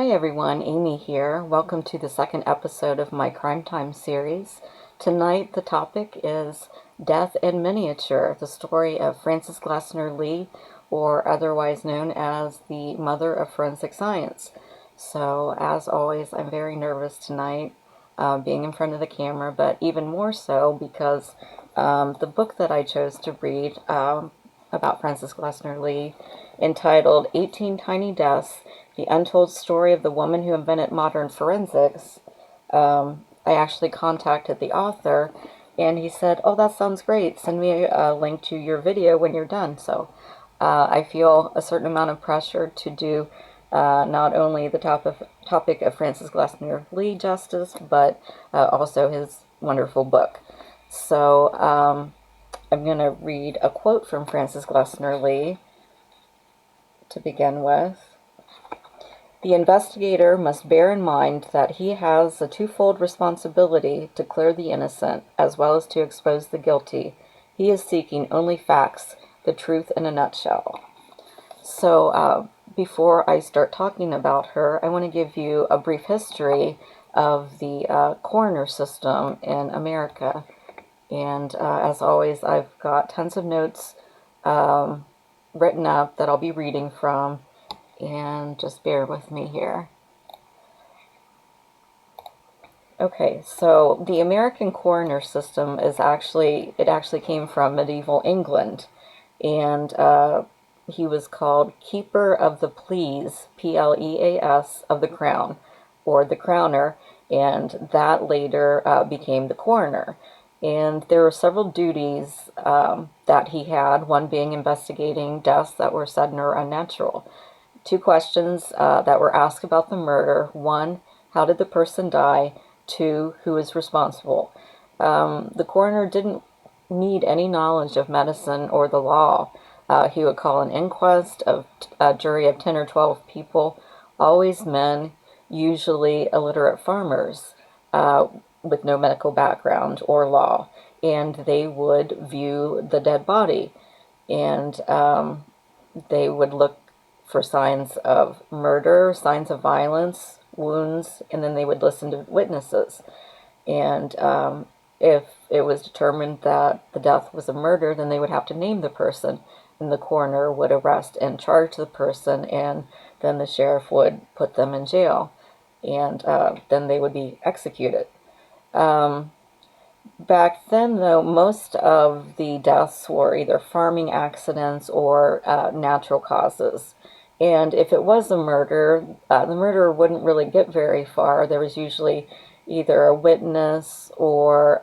Hi everyone, Amy here. Welcome to the second episode of my Crime Time series. Tonight the topic is Death in Miniature, the story of Frances Glessner Lee, or otherwise known as the mother of forensic science. So as always, I'm very nervous tonight being in front of the camera, but even more so because the book that I chose to read about Frances Glessner Lee, entitled 18 Tiny Deaths, The Untold Story of the Woman Who Invented Modern Forensics, I actually contacted the author, and he said, "Oh, that sounds great. Send me a link to your video when you're done." So I feel a certain amount of pressure to do not only the topic of Frances Glessner Lee justice, but also his wonderful book. So I'm going to read a quote from Frances Glessner Lee to begin with. "The investigator must bear in mind that he has a twofold responsibility to clear the innocent as well as to expose the guilty. He is seeking only facts, the truth in a nutshell." So before I start talking about her, I want to give you a brief history of the coroner system in America. And as always, I've got tons of notes written up that I'll be reading from. And just bear with me here. Okay, so the American coroner system is actually came from medieval England, and he was called Keeper of the Pleas, P-L-E-A-S, of the Crown, or the Crowner, and that later became the coroner. And there were several duties that he had, one being investigating deaths that were sudden or unnatural. Two questions that were asked about the murder. One, how did the person die? Two, who is responsible? The coroner didn't need any knowledge of medicine or the law. He would call an inquest of a jury of 10 or 12 people, always men, usually illiterate farmers with no medical background or law, and they would view the dead body, and they would look for signs of murder, signs of violence, wounds, and then they would listen to witnesses. And if it was determined that the death was a murder, then they would have to name the person, and the coroner would arrest and charge the person, and then the sheriff would put them in jail, and then they would be executed. Back then, though, most of the deaths were either farming accidents or natural causes. And if it was a murder, the murderer wouldn't really get very far. There was usually either a witness or,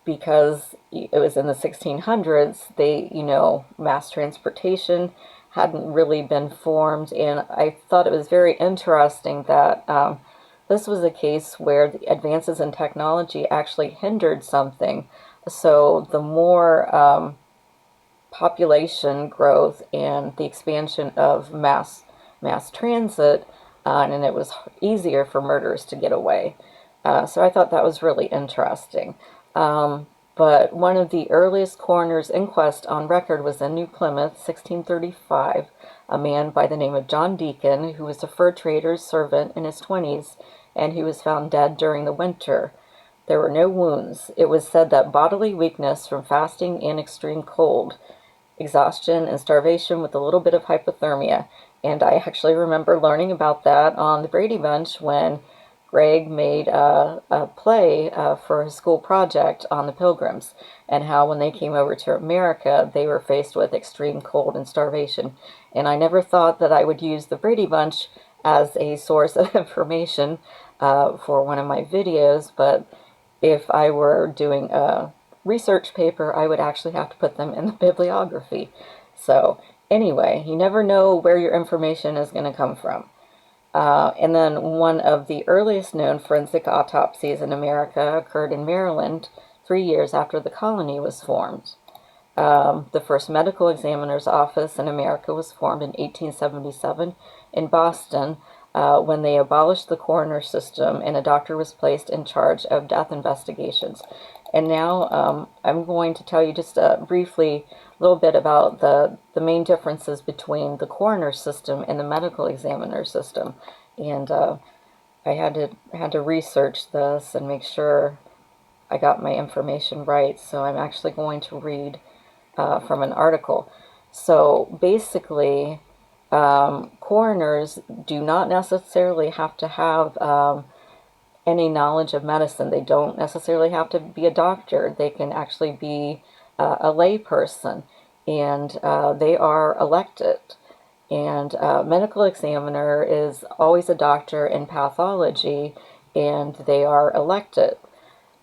because it was in the 1600s, mass transportation hadn't really been formed. And I thought it was very interesting that this was a case where the advances in technology actually hindered something. So the more population growth and the expansion of mass transit, and it was easier for murderers to get away. So I thought that was really interesting. But one of the earliest coroner's inquests on record was in New Plymouth, 1635. A man by the name of John Deacon, who was a fur trader's servant in his 20s, and he was found dead during the winter. There were no wounds. It was said that bodily weakness from fasting and extreme cold, exhaustion, and starvation with a little bit of hypothermia. And I actually remember learning about that on the Brady Bunch when Greg made a play for his school project on the Pilgrims, and how when they came over to America, they were faced with extreme cold and starvation. And I never thought that I would use the Brady Bunch as a source of information for one of my videos, but if I were doing a research paper, I would actually have to put them in the bibliography. So anyway, you never know where your information is going to come from. And then one of the earliest known forensic autopsies in America occurred in Maryland 3 years after the colony was formed. The first medical examiner's office in America was formed in 1877 in Boston when they abolished the coroner system, and a doctor was placed in charge of death investigations. And now I'm going to tell you just briefly little bit about the main differences between the coroner system and the medical examiner system. And I had to research this and make sure I got my information right. So I'm actually going to read from an article. So basically, coroners do not necessarily have to have any knowledge of medicine. They don't necessarily have to be a doctor. They can actually be a lay person, and they are elected. And medical examiner is always a doctor in pathology, and they are elected.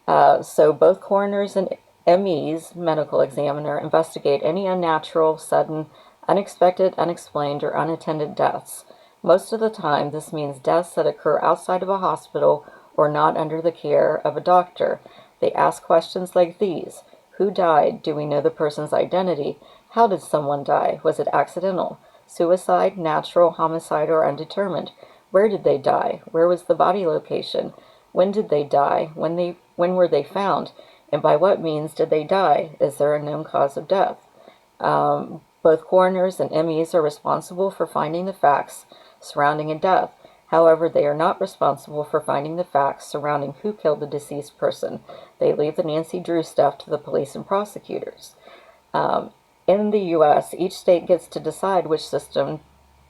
So both coroners and MEs, medical examiner, investigate any unnatural, sudden, unexpected, unexplained, or unattended deaths. Most of the time, this means deaths that occur outside of a hospital or not under the care of a doctor. They ask questions like these. Who died? Do we know the person's identity? How did someone die? Was it accidental? Suicide, natural, homicide, or undetermined? Where did they die? Where was the body location? When did they die? When were they found? And by what means did they die? Is there a known cause of death? Both coroners and MEs are responsible for finding the facts surrounding a death. However, they are not responsible for finding the facts surrounding who killed the deceased person. They leave the Nancy Drew stuff to the police and prosecutors. In the U.S., each state gets to decide which system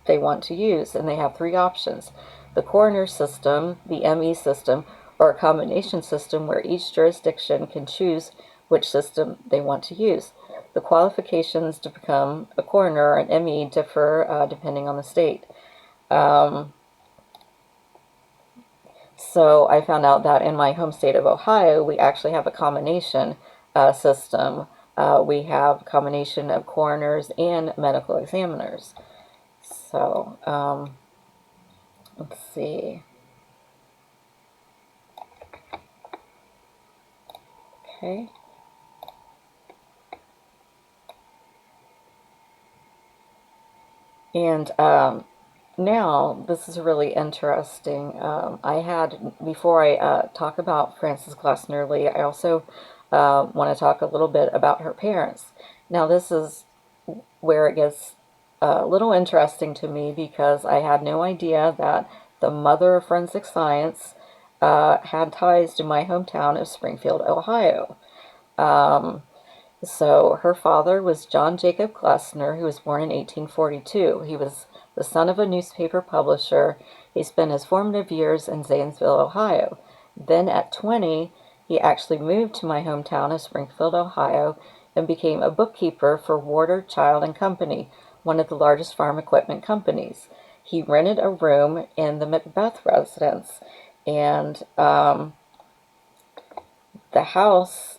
they want to use, and they have three options: the coroner system, the ME system, or a combination system where each jurisdiction can choose which system they want to use. The qualifications to become a coroner or an ME differ depending on the state. So I found out that in my home state of Ohio, we actually have a combination system. We have a combination of coroners and medical examiners. So, let's see. Okay. And now, this is really interesting. Before I talk about Frances Glessner Lee, I also want to talk a little bit about her parents. Now, this is where it gets a little interesting to me, because I had no idea that the mother of forensic science had ties to my hometown of Springfield, Ohio. So her father was John Jacob Glessner, who was born in 1842. He was the son of a newspaper publisher. He spent his formative years in Zanesville, Ohio. Then at 20, he actually moved to my hometown of Springfield, Ohio, and became a bookkeeper for Warder, Child and Company, one of the largest farm equipment companies. He rented a room in the Macbeth residence, and the house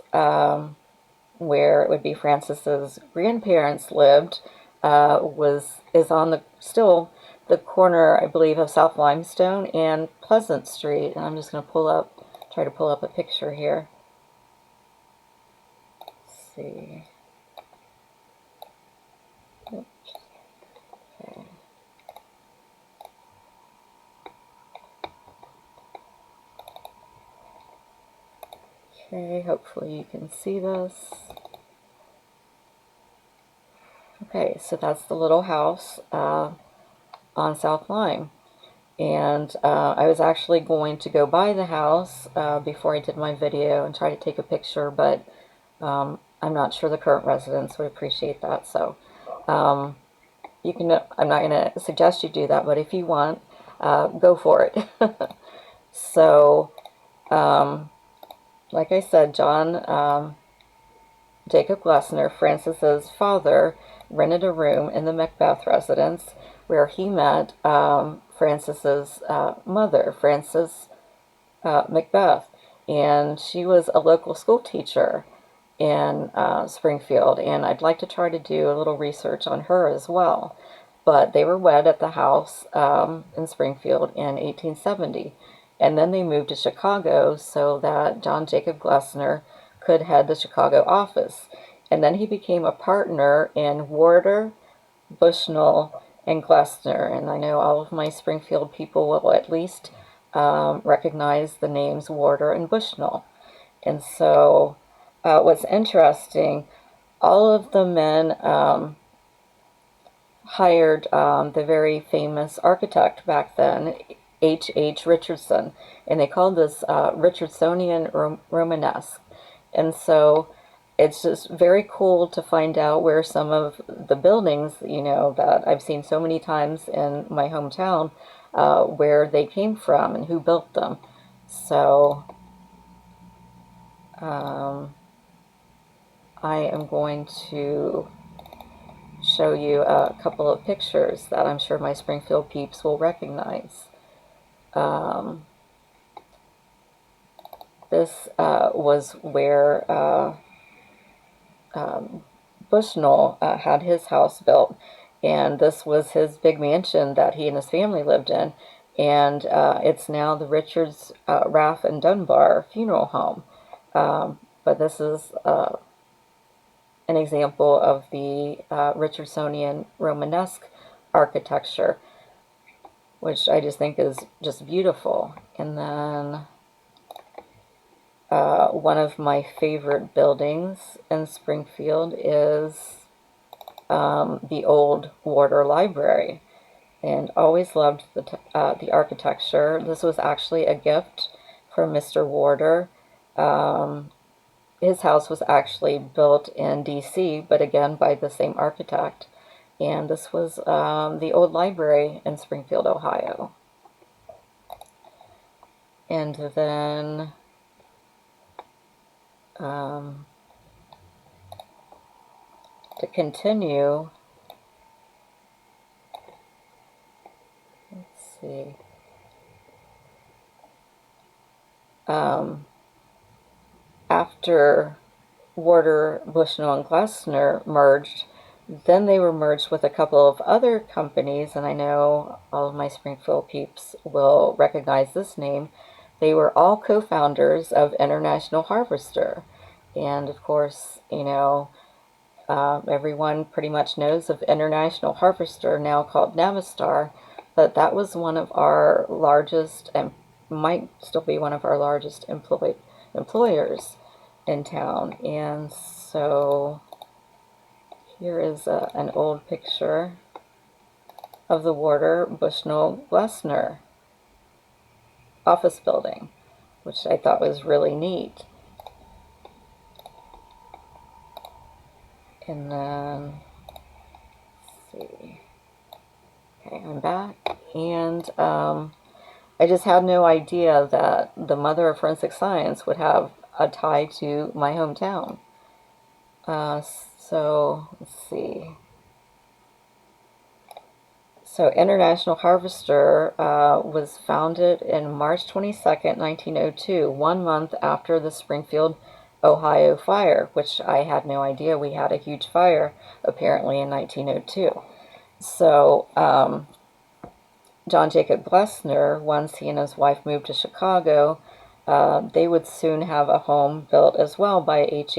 where it would be Frances's grandparents lived is on still the corner, I believe, of South Limestone and Pleasant Street. And I'm just going to try to pull up a picture here. Let's see. Oops. Okay. Okay, hopefully you can see this. Okay, so that's the little house on South Lime. And I was actually going to go by the house before I did my video and try to take a picture, but I'm not sure the current residents would appreciate that. So I'm not going to suggest you do that, but if you want, go for it. So, like I said, John Jacob Glessner, Frances's father, rented a room in the Macbeth residence where he met Frances's mother, Frances Macbeth, and she was a local school teacher in Springfield, and I'd like to try to do a little research on her as well. But they were wed at the house in Springfield in 1870, and then they moved to Chicago so that John Jacob Glessner could head the Chicago office. And then he became a partner in Warder, Bushnell, and Glessner. And I know all of my Springfield people will at least recognize the names Warder and Bushnell. And so what's interesting, all of the men hired the very famous architect back then, H. Richardson, and they called this Richardsonian Romanesque. And so it's just very cool to find out where some of the buildings, that I've seen so many times in my hometown, where they came from and who built them. So I am going to show you a couple of pictures that I'm sure my Springfield peeps will recognize. This was where Bushnell had his house built, and this was his big mansion that he and his family lived in, and it's now the Richards, Raff, and Dunbar Funeral Home. But this is an example of the Richardsonian Romanesque architecture, which I just think is just beautiful. And then one of my favorite buildings in Springfield is the old Warder Library, and always loved the architecture. This was actually a gift from Mr. Warder. His house was actually built in D.C., but again by the same architect. And this was the old library in Springfield, Ohio. And then to continue, let's see. After Warder, Bushnell, and Glessner merged, then they were merged with a couple of other companies, and I know all of my Springfield peeps will recognize this name. They were all co-founders of International Harvester, and of course, everyone pretty much knows of International Harvester, now called Navistar, but that was one of our largest, and might still be one of our largest employers in town. And so here is an old picture of the Warder Bushnell Glessner office building, which I thought was really neat. And then, let's see. Okay, I'm back, and I just had no idea that the mother of forensic science would have a tie to my hometown. So, let's see. So, International Harvester was founded in March 22nd, 1902, 1 month after the Springfield, Ohio fire, which I had no idea we had a huge fire, apparently, in 1902. So, John Jacob Glessner, once he and his wife moved to Chicago, they would soon have a home built as well by H.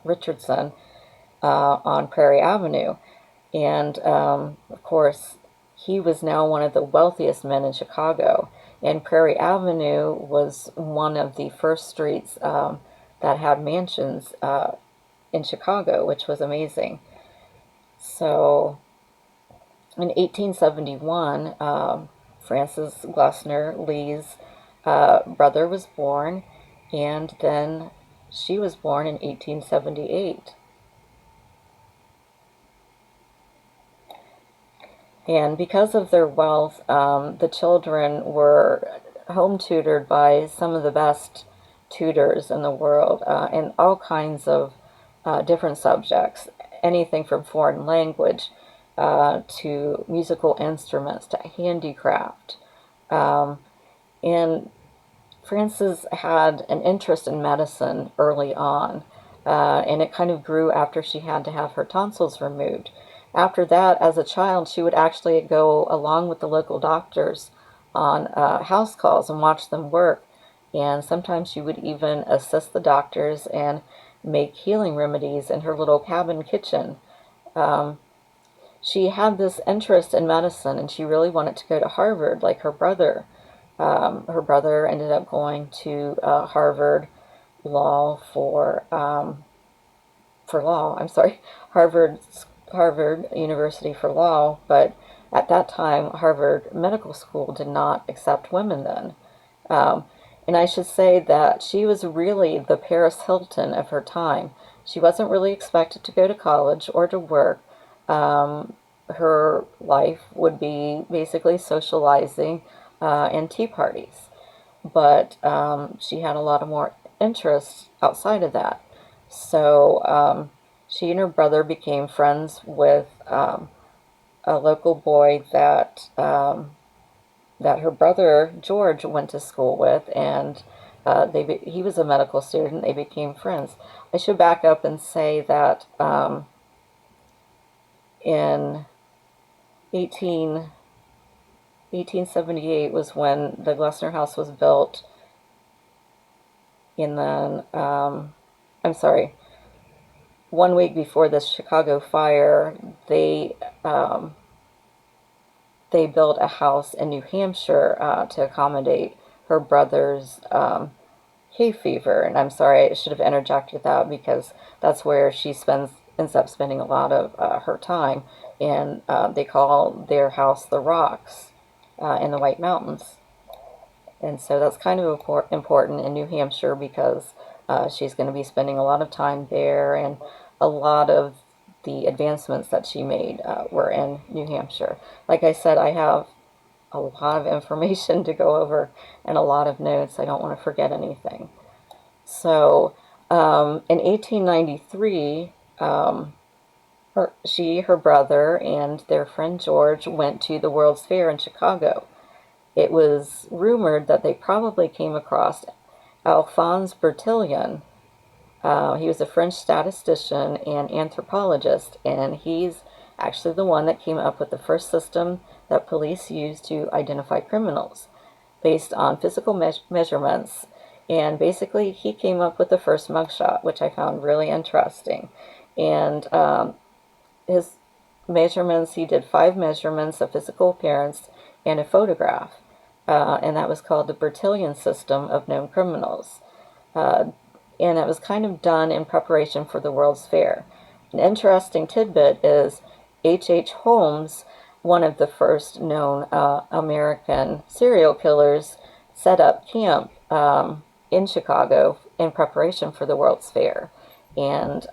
Richardson on Prairie Avenue. And, of course, he was now one of the wealthiest men in Chicago. And Prairie Avenue was one of the first streets that had mansions in Chicago, which was amazing. So, in 1871, Frances Glessner Lee's brother was born, and then she was born in 1878. And because of their wealth, the children were home tutored by some of the best tutors in the world in all kinds of different subjects, anything from foreign language to musical instruments to handicraft. And Frances had an interest in medicine early on, and it kind of grew after she had to have her tonsils removed. After that, as a child, she would actually go along with the local doctors on house calls and watch them work. And sometimes she would even assist the doctors and make healing remedies in her little cabin kitchen. She had this interest in medicine, and she really wanted to go to Harvard like her brother. Her brother ended up going to Harvard Law for for law. I'm sorry, Harvard University for law, but at that time, Harvard Medical School did not accept women then. Um, and I should say that she was really the Paris Hilton of her time. She wasn't really expected to go to college or to work. Her life would be basically socializing and tea parties. But she had a lot of more interests outside of that. So she and her brother became friends with a local boy that her brother George went to school with, and he was a medical student. They became friends. I should back up and say that in 18, 1878 was when the Glessner house was built, and then I'm sorry, 1 week before the Chicago fire, they built a house in New Hampshire to accommodate her brother's hay fever. And I'm sorry, I should have interjected that because that's where she ends up spending a lot of her time. And they call their house the Rocks in the White Mountains. And so that's kind of important in New Hampshire because she's going to be spending a lot of time there, and a lot of the advancements that she made were in New Hampshire. Like I said, I have a lot of information to go over and a lot of notes. I don't want to forget anything. So in 1893, her brother, and their friend George went to the World's Fair in Chicago. It was rumored that they probably came across Alphonse Bertillon. He was a French statistician and anthropologist, and he's actually the one that came up with the first system that police use to identify criminals based on physical measurements. And basically, he came up with the first mugshot, which I found really interesting. And his measurements, he did 5 measurements of physical appearance and a photograph. And that was called the Bertillon system of known criminals. And it was kind of done in preparation for the World's Fair. An interesting tidbit is H.H. Holmes, one of the first known American serial killers, set up camp in Chicago in preparation for the World's Fair. And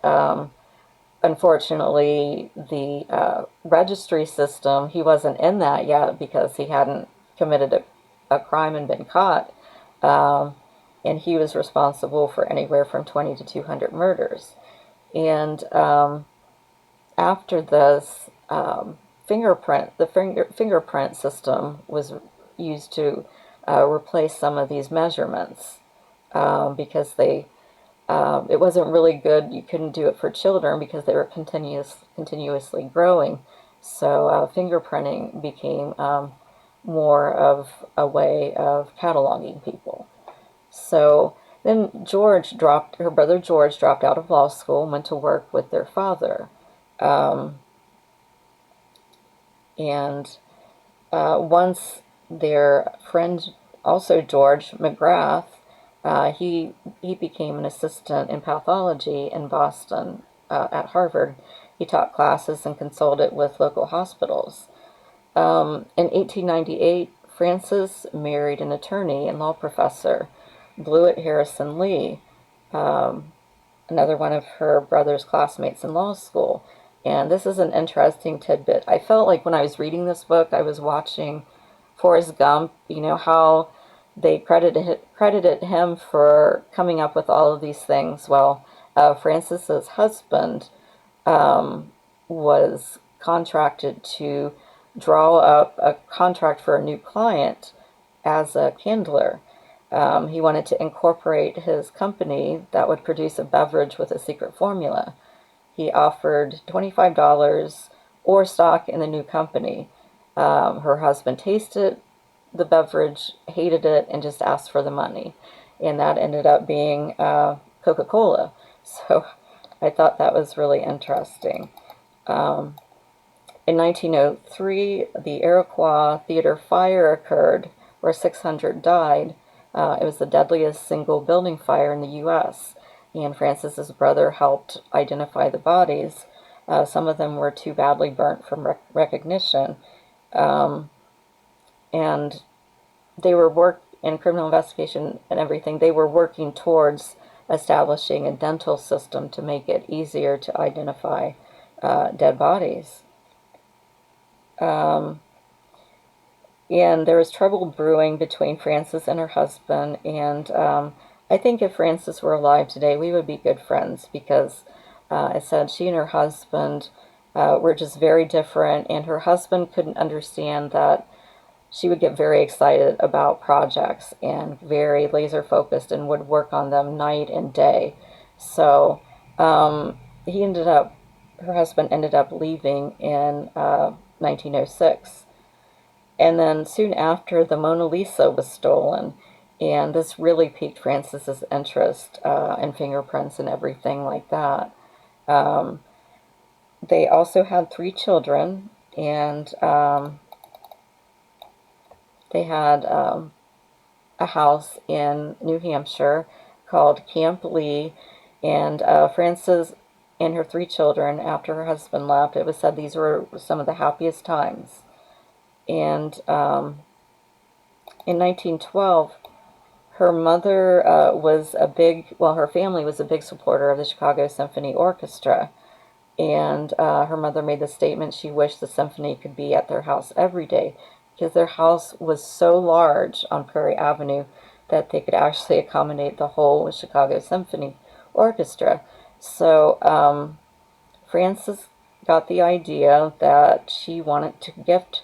unfortunately, the registry system, he wasn't in that yet because he hadn't committed a crime and been caught. And he was responsible for anywhere from 20 to 200 murders. And after this, fingerprint system was used to replace some of these measurements because it wasn't really good. You couldn't do it for children because they were continuously growing. So fingerprinting became more of a way of cataloging people. So then her brother George dropped out of law school and went to work with their father. And once their friend, also George McGrath, he became an assistant in pathology in Boston at Harvard. He taught classes and consulted with local hospitals. In 1898, Frances married an attorney and law professor, Blewett Harrison Lee, another one of her brother's classmates in law school. And this is an interesting tidbit. I felt like when I was reading this book, I was watching Forrest Gump. You know how they credited him for coming up with all of these things. Well, Frances's husband was contracted to draw up a contract for a new client as a candler. He wanted to incorporate his company that would produce a beverage with a secret formula. He offered $25 or stock in the new company. Her husband tasted the beverage, hated it, and just asked for the money. And that ended up being Coca-Cola. So I thought that was really interesting. In 1903, the Iroquois Theater fire occurred where 600 died. It was the deadliest single building fire in the U.S. and Frances's brother helped identify the bodies. Some of them were too badly burnt from recognition, um, and they were in criminal investigation and everything. They were working towards establishing a dental system to make it easier to identify dead bodies. Um, and there was trouble brewing between Frances and her husband. And I think if Frances were alive today, we would be good friends because I said she and her husband were just very different, and her husband couldn't understand that she would get very excited about projects and very laser focused and would work on them night and day. So he ended up, her husband ended up leaving in 1906. And then soon after, the Mona Lisa was stolen. And this really piqued Frances's interest in fingerprints and everything like that. Um, they also had 3 children, and they had a house in New Hampshire called Camp Lee, and Frances and her 3 children, after her husband left, it was said these were some of the happiest times. And in 1912, her mother her family was a big supporter of the Chicago Symphony Orchestra, and her mother made the statement she wished the symphony could be at their house every day because their house was so large on Prairie Avenue that they could actually accommodate the whole Chicago Symphony Orchestra. So Frances got the idea that she wanted to gift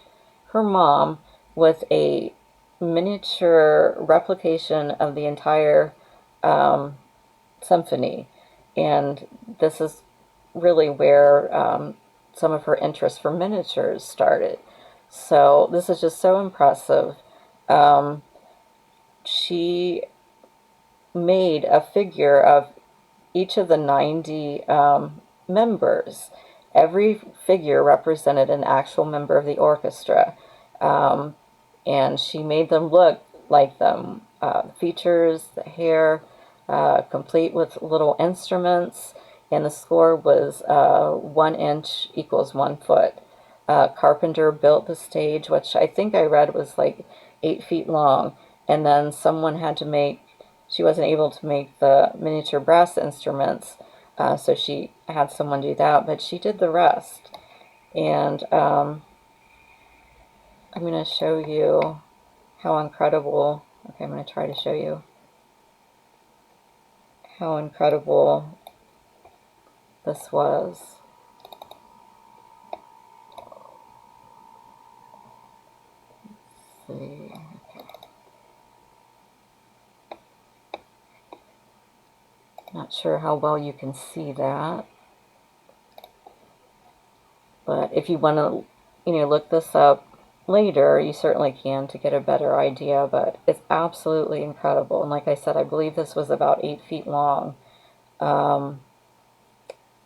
her mom with a miniature replication of the entire symphony. And this is really where some of her interest for miniatures started. So this is just so impressive. Um, she made a figure of each of the 90 members. Every figure represented an actual member of the orchestra. Um, and she made them look like them. Features, the hair, complete with little instruments, and the score was 1 inch equals 1 foot. Carpenter built the stage, which I think I read was like 8 feet long, and then someone had to make, she wasn't able to make the miniature brass instruments, so she had someone do that, but she did the rest. And I'm going to show you how incredible, okay, I'm going to try to show you how incredible this was. Let's see. Not sure how well you can see that, but if you want to, look this up later, you certainly can to get a better idea, but it's absolutely incredible. And like I said, I believe this was about 8 feet long. And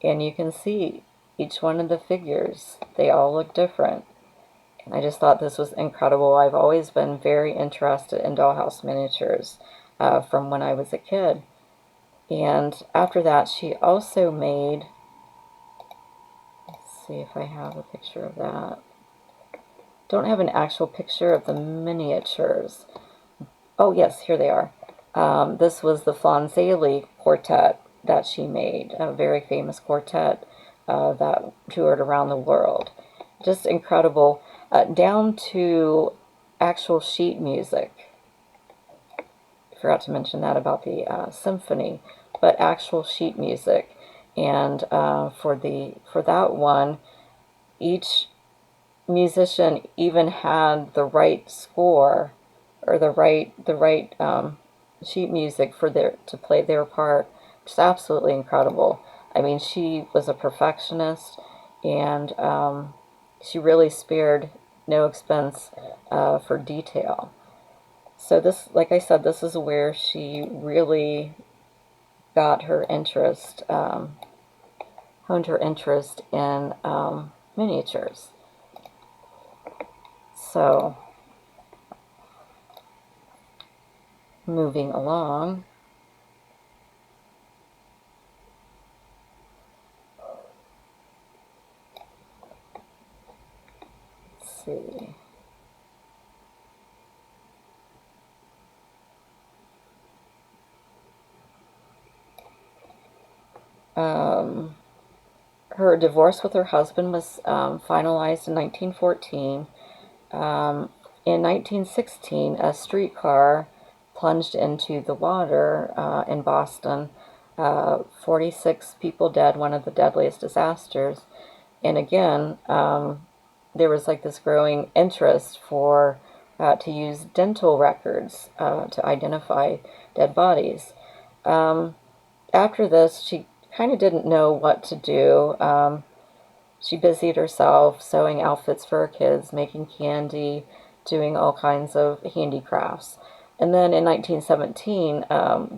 you can see each one of the figures, they all look different. And I just thought this was incredible. I've always been very interested in dollhouse miniatures from when I was a kid. And after that, she also made, let's see if I have a picture of that. Don't have an actual picture of the miniatures. Oh yes, here they are. This was the Flanzeli quartet that she made, a very famous quartet that toured around the world. Just incredible, down to actual sheet music. I forgot to mention that about the symphony, but actual sheet music. And for that one, each musician even had the right score or the right sheet music for to play their part. It's absolutely incredible. I mean, she was a perfectionist, and she really spared no expense for detail. So this, like I said, this is where she really got her interest, honed her interest in miniatures. So, moving along, see. Her divorce with her husband was finalized in 1914. In 1916, a streetcar plunged into the water in Boston. 46 people dead, one of the deadliest disasters. And again, there was like this growing interest for to use dental records to identify dead bodies. After this, she kind of didn't know what to do. She busied herself sewing outfits for her kids, making candy, doing all kinds of handicrafts. And then in 1917,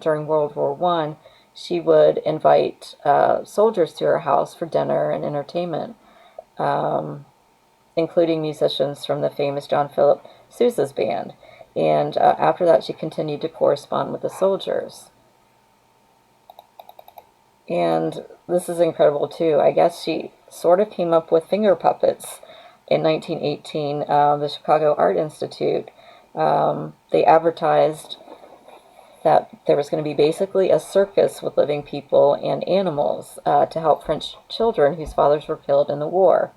during World War I, she would invite soldiers to her house for dinner and entertainment, including musicians from the famous John Philip Sousa's band. And after that, she continued to correspond with the soldiers. And this is incredible too. I guess she sort of came up with finger puppets in 1918. The Chicago Art Institute, they advertised that there was going to be basically a circus with living people and animals to help French children whose fathers were killed in the war.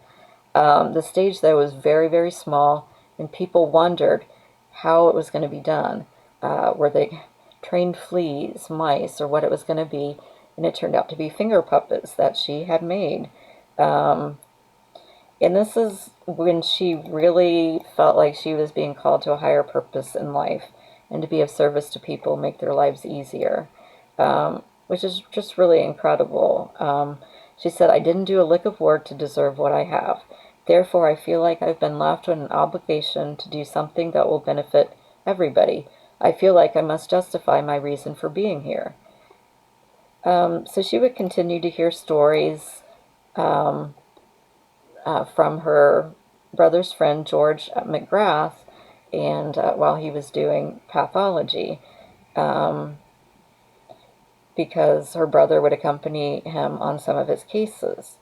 The stage, though, was very, very small, and people wondered how it was going to be done. Were they trained fleas, mice, or what it was going to be? And it turned out to be finger puppets that she had made. And this is when she really felt like she was being called to a higher purpose in life and to be of service to people, make their lives easier, which is just really incredible. She said, "I didn't do a lick of work to deserve what I have. Therefore, I feel like I've been left with an obligation to do something that will benefit everybody. I feel like I must justify my reason for being here." So she would continue to hear stories from her brother's friend, George McGrath, and while he was doing pathology, because her brother would accompany him on some of his cases.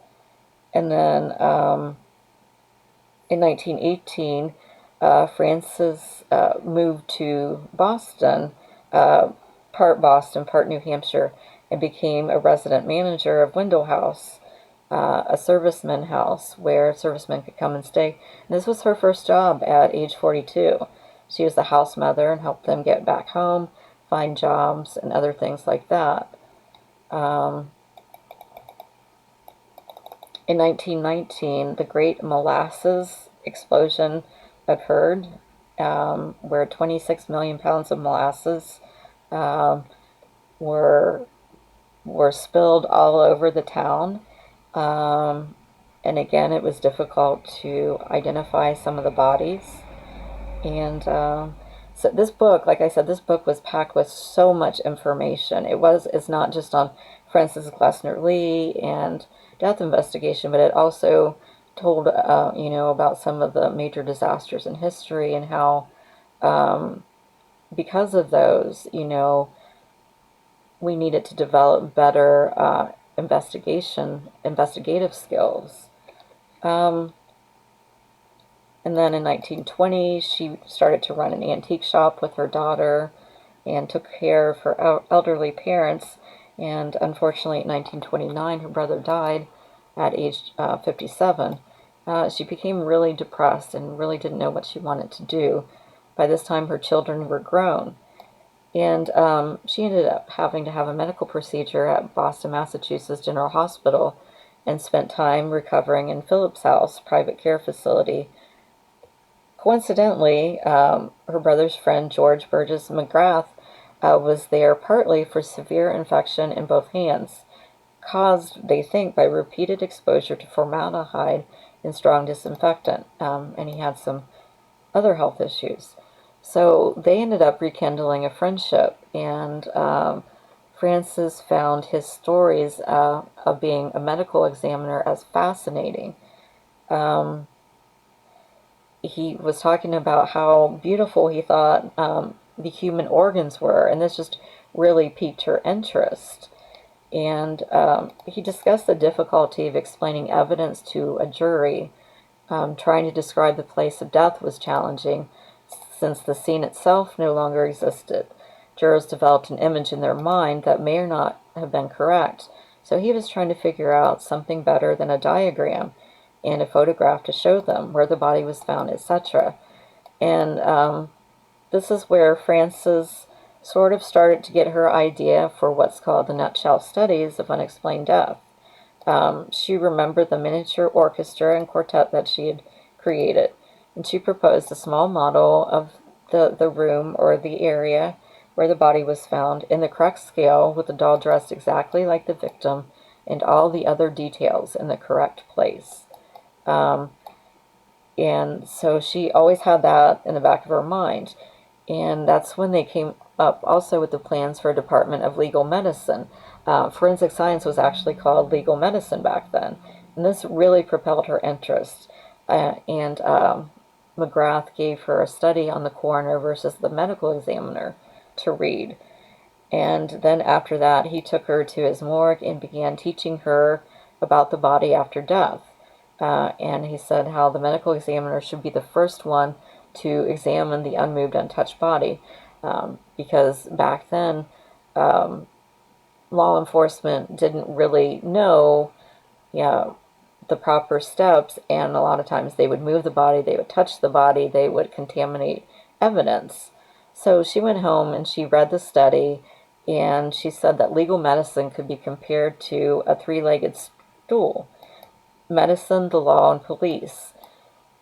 And then in 1918, Frances moved to Boston, part Boston, part New Hampshire, and became a resident manager of Wendell House, a serviceman house where servicemen could come and stay. And this was her first job at age 42. She was the house mother and helped them get back home, find jobs, and other things like that. In 1919, the Great Molasses explosion occurred, where 26 million pounds of molasses were spilled all over the town. And again, it was difficult to identify some of the bodies. And so this book, like I said, this book was packed with so much information. It's not just on Francis Glesner Lee and death investigation, but it also told, about some of the major disasters in history and how, because of those, we needed to develop better investigative skills. And then in 1920, she started to run an antique shop with her daughter and took care of her elderly parents. And unfortunately, in 1929, her brother died at age 57. She became really depressed and really didn't know what she wanted to do. By this time, her children were grown. And she ended up having to have a medical procedure at Boston, Massachusetts General Hospital and spent time recovering in Phillips House private care facility. Coincidentally, her brother's friend, George Burgess McGrath, was there partly for severe infection in both hands, caused, they think, by repeated exposure to formaldehyde and strong disinfectant, and he had some other health issues. So they ended up rekindling a friendship, and Francis found his stories of being a medical examiner as fascinating. He was talking about how beautiful he thought the human organs were, and this just really piqued her interest. And he discussed the difficulty of explaining evidence to a jury Trying to describe the place of death was challenging, since the scene itself no longer existed. Jurors developed an image in their mind that may or not have been correct, so he was trying to figure out something better than a diagram and a photograph to show them where the body was found, etc. And this is where Frances sort of started to get her idea for what's called the nutshell studies of unexplained death. She remembered the miniature orchestra and quartet that she had created, and she proposed a small model of the room or the area where the body was found in the correct scale, with the doll dressed exactly like the victim and all the other details in the correct place. And so she always had that in the back of her mind. And that's when they came up also with the plans for a Department of Legal Medicine. Forensic science was actually called legal medicine back then. And this really propelled her interest. And McGrath gave her a study on the coroner versus the medical examiner to read. And then after that, he took her to his morgue and began teaching her about the body after death. And he said how the medical examiner should be the first one to examine the unmoved, untouched body, because back then law enforcement didn't really know, the proper steps, and a lot of times they would move the body, they would touch the body, they would contaminate evidence. So she went home and she read the study, and she said that legal medicine could be compared to a three-legged stool. Medicine, the law, and police.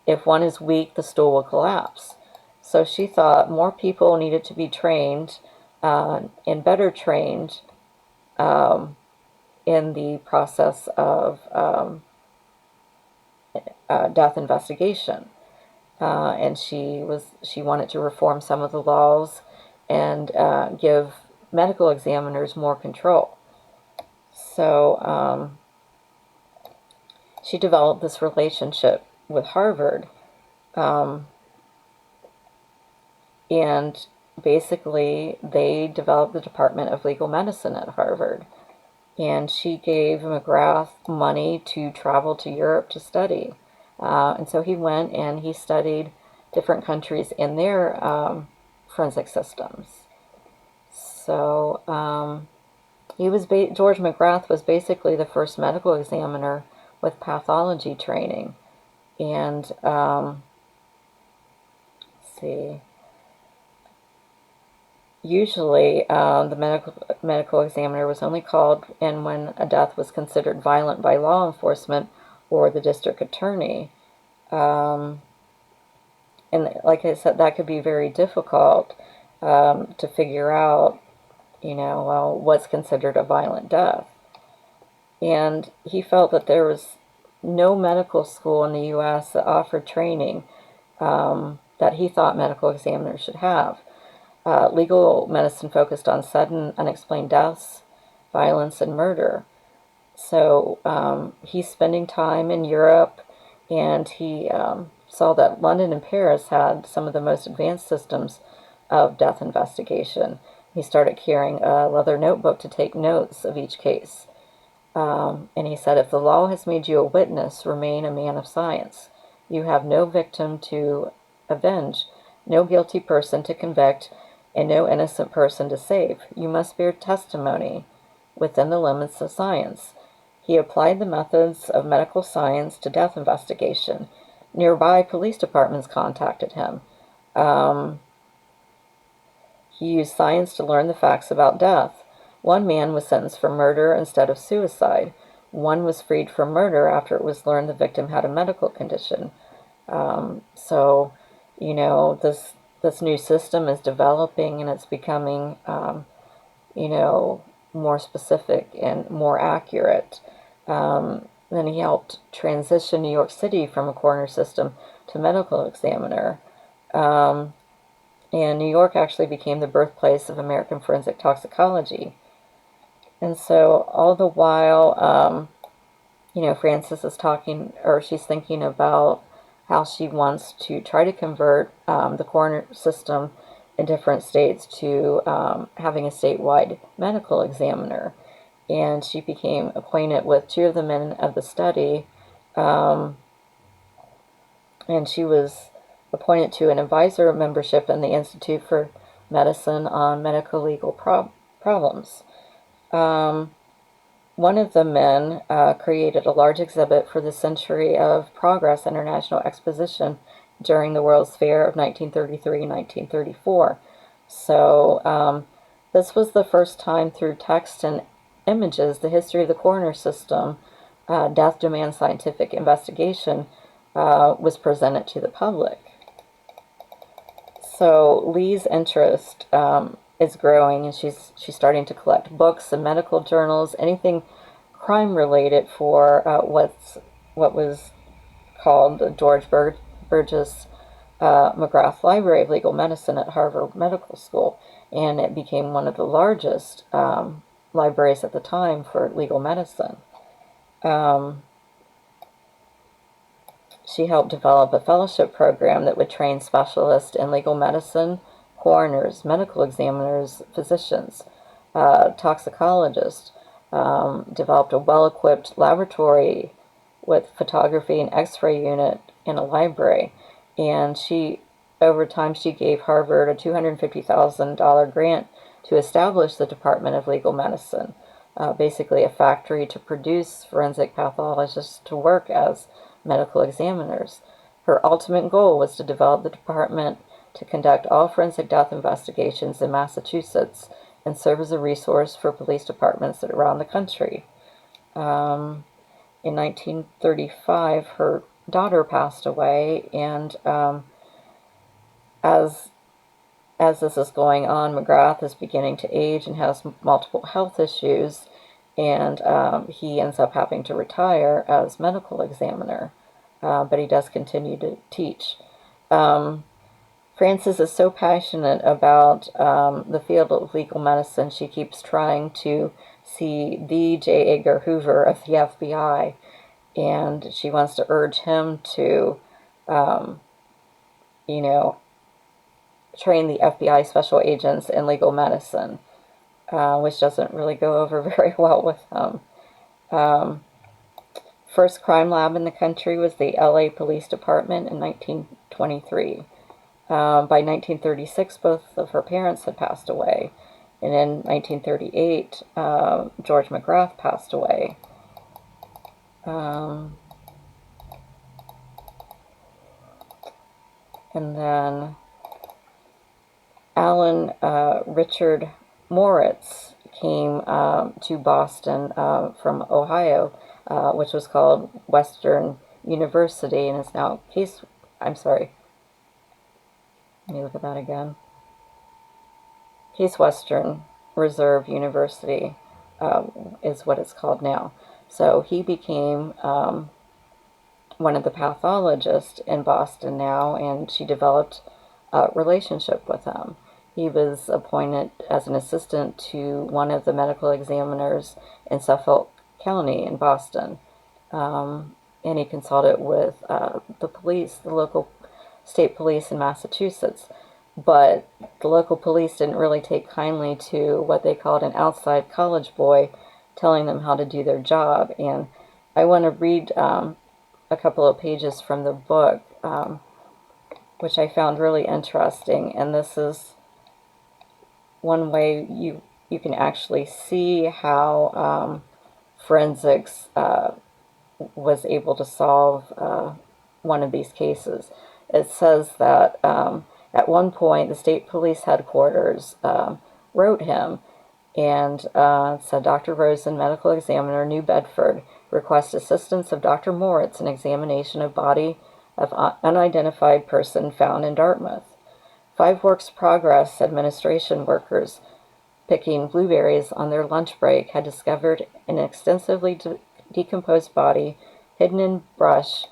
If one is weak, the stool will collapse. So she thought more people needed to be trained and better trained in the process of death investigation. And she wanted to reform some of the laws and give medical examiners more control. So she developed this relationship with Harvard, and basically they developed the Department of Legal Medicine at Harvard, and she gave McGrath money to travel to Europe to study, and so he went and he studied different countries in their forensic systems. So George McGrath was basically the first medical examiner with pathology training. And let's see, usually the medical examiner was only called in when a death was considered violent by law enforcement or the district attorney. And like I said, that could be very difficult to figure out, what's considered a violent death. And he felt that there was no medical school in the U.S. that offered training that he thought medical examiners should have. Legal medicine focused on sudden, unexplained deaths, violence, and murder. So he's spending time in Europe, and he saw that London and Paris had some of the most advanced systems of death investigation. He started carrying a leather notebook to take notes of each case. And he said, if the law has made you a witness, remain a man of science. You have no victim to avenge, no guilty person to convict, and no innocent person to save. You must bear testimony within the limits of science. He applied the methods of medical science to death investigation. Nearby police departments contacted him. He used science to learn the facts about death. One man was sentenced for murder instead of suicide. One was freed from murder after it was learned the victim had a medical condition. So, this new system is developing, and it's becoming, more specific and more accurate. Then he helped transition New York City from a coroner system to medical examiner. And New York actually became the birthplace of American forensic toxicology. And so all the while, Frances is talking, or she's thinking about how she wants to try to convert the coroner system in different states to having a statewide medical examiner. And she became acquainted with two of the men of the study, and she was appointed to an advisor membership in the Institute for Medicine on medical legal problems. One of the men created a large exhibit for the Century of Progress International Exposition during the World's Fair of 1933 and 1934. So this was the first time through text and images the history of the coroner system, death demand scientific investigation, was presented to the public. So Lee's interest is growing, and she's starting to collect books and medical journals, anything crime related, for what was called the George Burgess McGrath Library of Legal Medicine at Harvard Medical School, and it became one of the largest libraries at the time for legal medicine. She helped develop a fellowship program that would train specialists in legal medicine, coroners, medical examiners, physicians, toxicologists, developed a well-equipped laboratory with photography and x-ray unit in a library. And over time, she gave Harvard a $250,000 grant to establish the Department of Legal Medicine, basically a factory to produce forensic pathologists to work as medical examiners. Her ultimate goal was to develop the department to conduct all forensic death investigations in Massachusetts and serve as a resource for police departments around the country. In 1935, her daughter passed away, and as this is going on, McGrath is beginning to age and has multiple health issues, and he ends up having to retire as medical examiner, but he does continue to teach. Frances is so passionate about the field of legal medicine, she keeps trying to see the J. Edgar Hoover of the FBI, and she wants to urge him to, train the FBI special agents in legal medicine, which doesn't really go over very well with him. First crime lab in the country was the LA Police Department in 1923. By 1936, both of her parents had passed away, and in 1938, George McGrath passed away. And then Alan Richard Moritz came to Boston from Ohio, which was called Western University, and is now let me look at that again. Case Western Reserve University is what it's called now. So he became one of the pathologists in Boston now, and she developed a relationship with him. He was appointed as an assistant to one of the medical examiners in Suffolk County in Boston, and he consulted with the police, the local state police in Massachusetts. But the local police didn't really take kindly to what they called an outside college boy telling them how to do their job. And I want to read a couple of pages from the book, which I found really interesting. And this is one way you can actually see how forensics was able to solve one of these cases. It says that at one point the state police headquarters wrote him and said, Dr. Rosen, medical examiner, New Bedford, requests assistance of Dr. Moritz in examination of body of unidentified person found in Dartmouth. 5 Works Progress administration workers picking blueberries on their lunch break had discovered an extensively decomposed body hidden in brush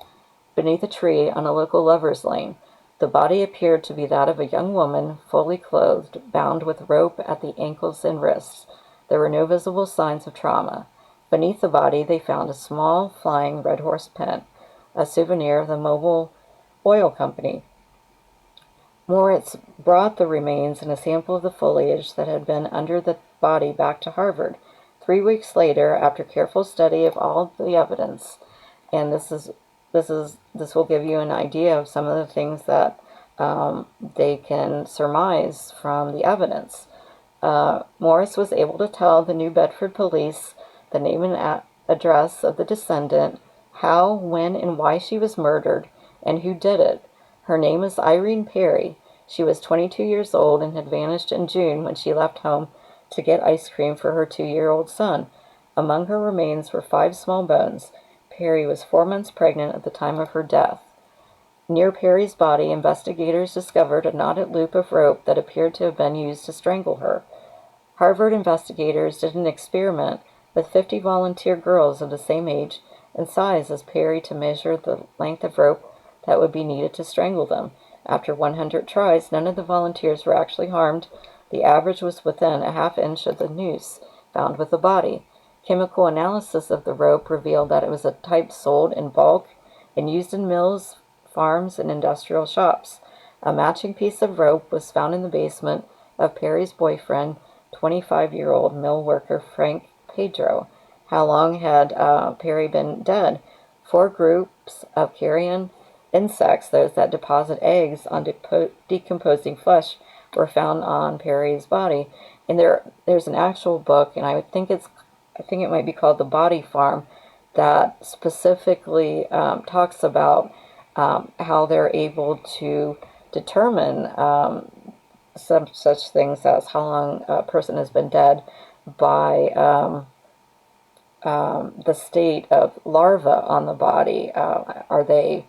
beneath a tree on a local lover's lane. The body appeared to be that of a young woman, fully clothed, bound with rope at the ankles and wrists. There were no visible signs of trauma. Beneath the body, they found a small, flying Red Horse pen, a souvenir of the Mobil Oil Company. Moritz brought the remains and a sample of the foliage that had been under the body back to Harvard. 3 weeks later, after careful study of all the evidence, and this is this will give you an idea of some of the things that they can surmise from the evidence. Morris was able to tell the New Bedford police the name and address of the descendant, how, when, and why she was murdered, and who did it. Her name is Irene Perry. She was 22 years old and had vanished in June when she left home to get ice cream for her 2-year-old son. Among her remains were 5 small bones. Perry was 4 months pregnant at the time of her death. Near Perry's body, investigators discovered a knotted loop of rope that appeared to have been used to strangle her. Harvard investigators did an experiment with 50 volunteer girls of the same age and size as Perry to measure the length of rope that would be needed to strangle them. After 100 tries, none of the volunteers were actually harmed. The average was within a half-inch of the noose found with the body. Chemical analysis of the rope revealed that it was a type sold in bulk and used in mills, farms, and industrial shops. A matching piece of rope was found in the basement of Perry's boyfriend, 25-year-old mill worker Frank Pedro. How long had Perry been dead? 4 groups of carrion insects, those that deposit eggs on decomposing flesh, were found on Perry's body. And there's an actual book, and I think it might be called The Body Farm, that specifically talks about how they're able to determine such things as how long a person has been dead by the state of larvae on the body. Are they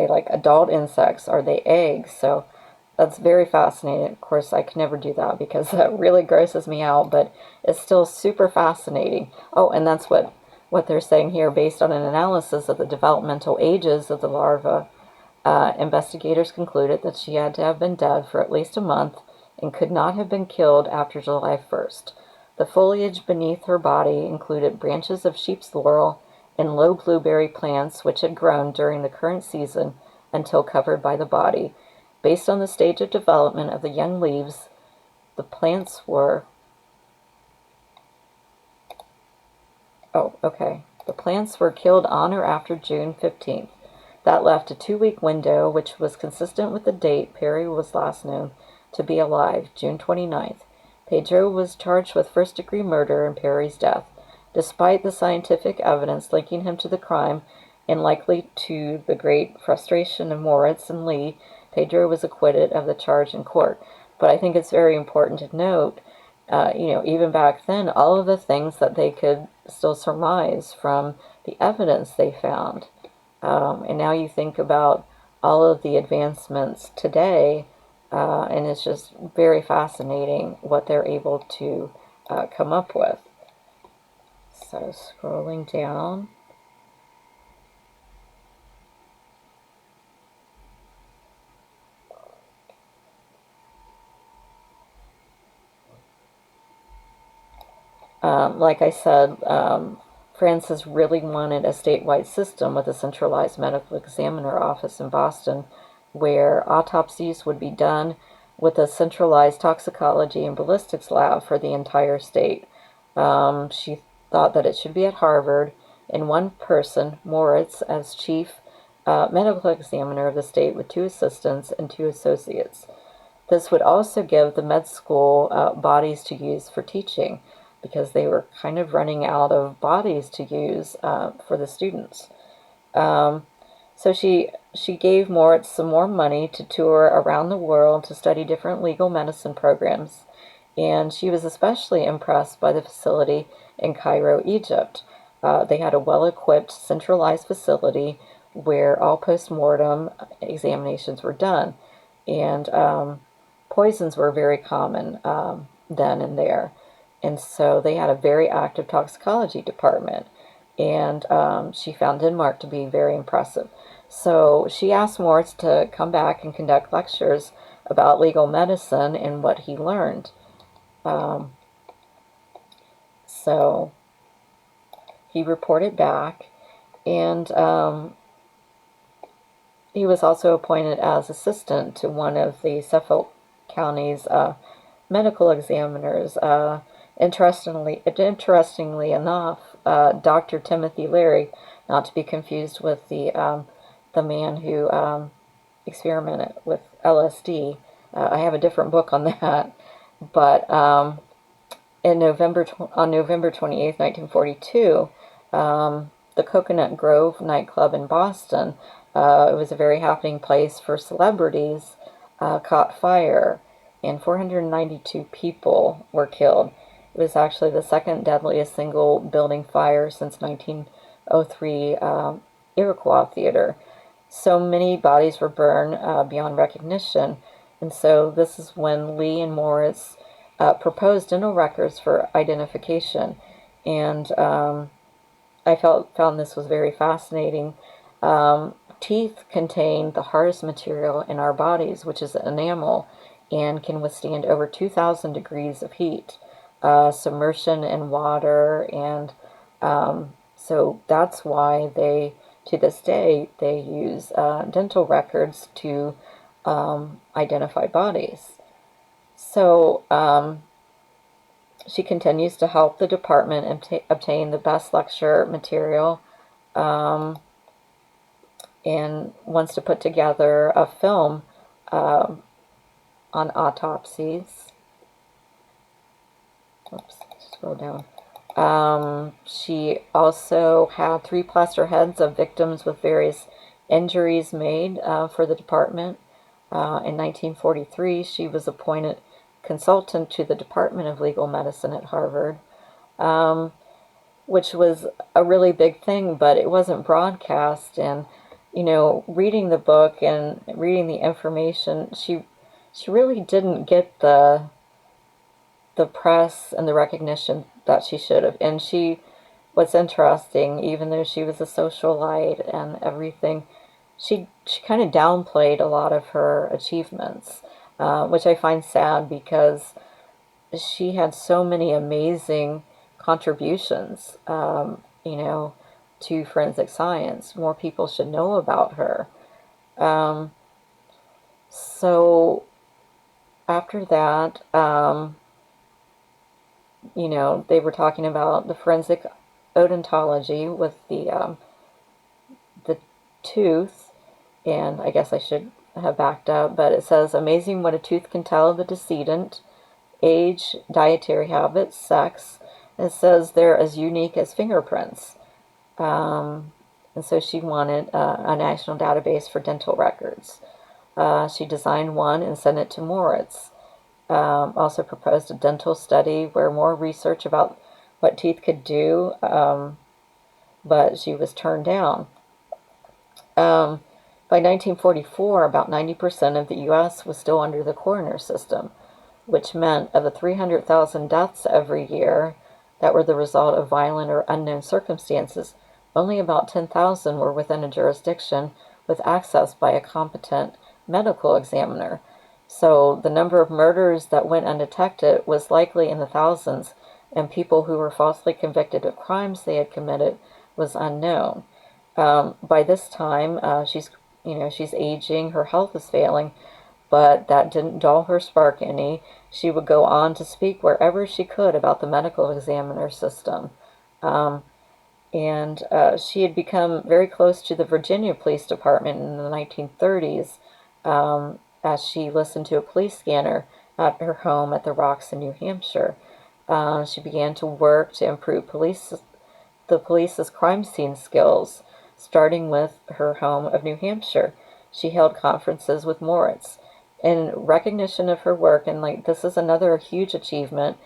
like adult insects? Are they eggs? So that's very fascinating. Of course, I can never do that because that really grosses me out, but it's still super fascinating. Oh, and that's what they're saying here. Based on an analysis of the developmental ages of the larva, investigators concluded that she had to have been dead for at least a month and could not have been killed after July 1st. The foliage beneath her body included branches of sheep's laurel and low blueberry plants which had grown during the current season until covered by the body. Based on the stage of development of the young leaves, the plants were... The plants were killed on or after June 15th. That left a 2-week window, which was consistent with the date Perry was last known to be alive, June 29th. Pedro was charged with first-degree murder in Perry's death. Despite the scientific evidence linking him to the crime, and likely to the great frustration of Moritz and Lee, Pedro was acquitted of the charge in court. But I think it's very important to note, even back then, all of the things that they could still surmise from the evidence they found. And now you think about all of the advancements today, and it's just very fascinating what they're able to come up with. So scrolling down. Like I said, Francis really wanted a statewide system with a centralized medical examiner office in Boston where autopsies would be done with a centralized toxicology and ballistics lab for the entire state. She thought that it should be at Harvard, and one person, Moritz, as chief medical examiner of the state with 2 assistants and 2 associates. This would also give the med school bodies to use for teaching, because they were kind of running out of bodies to use for the students. So she gave Moritz some more money to tour around the world to study different legal medicine programs, and she was especially impressed by the facility in Cairo, Egypt. They had a well-equipped, centralized facility where all post-mortem examinations were done, and poisons were very common then and there. And so they had a very active toxicology department, and she found Denmark to be very impressive. So she asked Moritz to come back and conduct lectures about legal medicine and what he learned. So he reported back, and he was also appointed as assistant to one of the Suffolk County's medical examiners. Interestingly enough, Dr. Timothy Leary, not to be confused with the man who experimented with LSD. I have a different book on that, but on November 28th, 1942, the Coconut Grove nightclub in Boston, it was a very happening place for celebrities, caught fire, and 492 people were killed. It was actually the second deadliest single building fire since 1903 Iroquois Theater. So many bodies were burned beyond recognition, and so this is when Lee and Moritz proposed dental records for identification, and I found this was very fascinating. Teeth contain the hardest material in our bodies, which is enamel, and can withstand over 2,000 degrees of heat, submersion in water, and so that's why to this day, they use dental records to identify bodies. So she continues to help the department obtain the best lecture material, and wants to put together a film on autopsies. Oops, scroll down. She also had 3 plaster heads of victims with various injuries made for the department. In 1943, she was appointed consultant to the Department of Legal Medicine at Harvard, which was a really big thing, but it wasn't broadcast. And, reading the book and reading the information, she really didn't get the press and the recognition that she should have. And what's interesting, even though she was a socialite and everything, she kind of downplayed a lot of her achievements, which I find sad because she had so many amazing contributions, to forensic science. More people should know about her. So after that, they were talking about the forensic odontology with the tooth, and I guess I should have backed up, but it says, amazing what a tooth can tell the decedent, age, dietary habits, sex. It says they're as unique as fingerprints. And so she wanted a national database for dental records. She designed one and sent it to Moritz. Also proposed a dental study where more research about what teeth could do, but she was turned down. By 1944, about 90% of the U.S. was still under the coroner system, which meant of the 300,000 deaths every year that were the result of violent or unknown circumstances, only about 10,000 were within a jurisdiction with access by a competent medical examiner. So the number of murders that went undetected was likely in the thousands, and people who were falsely convicted of crimes they had committed was unknown. By this time, she's aging, her health is failing, but that didn't dull her spark any. She would go on to speak wherever she could about the medical examiner system. And she had become very close to the Virginia Police Department in the 1930s, as she listened to a police scanner at her home at the Rocks in New Hampshire. She began to work to improve the police's crime scene skills, starting with her home of New Hampshire. She held conferences with Moritz. In recognition of her work, and this is another huge achievement,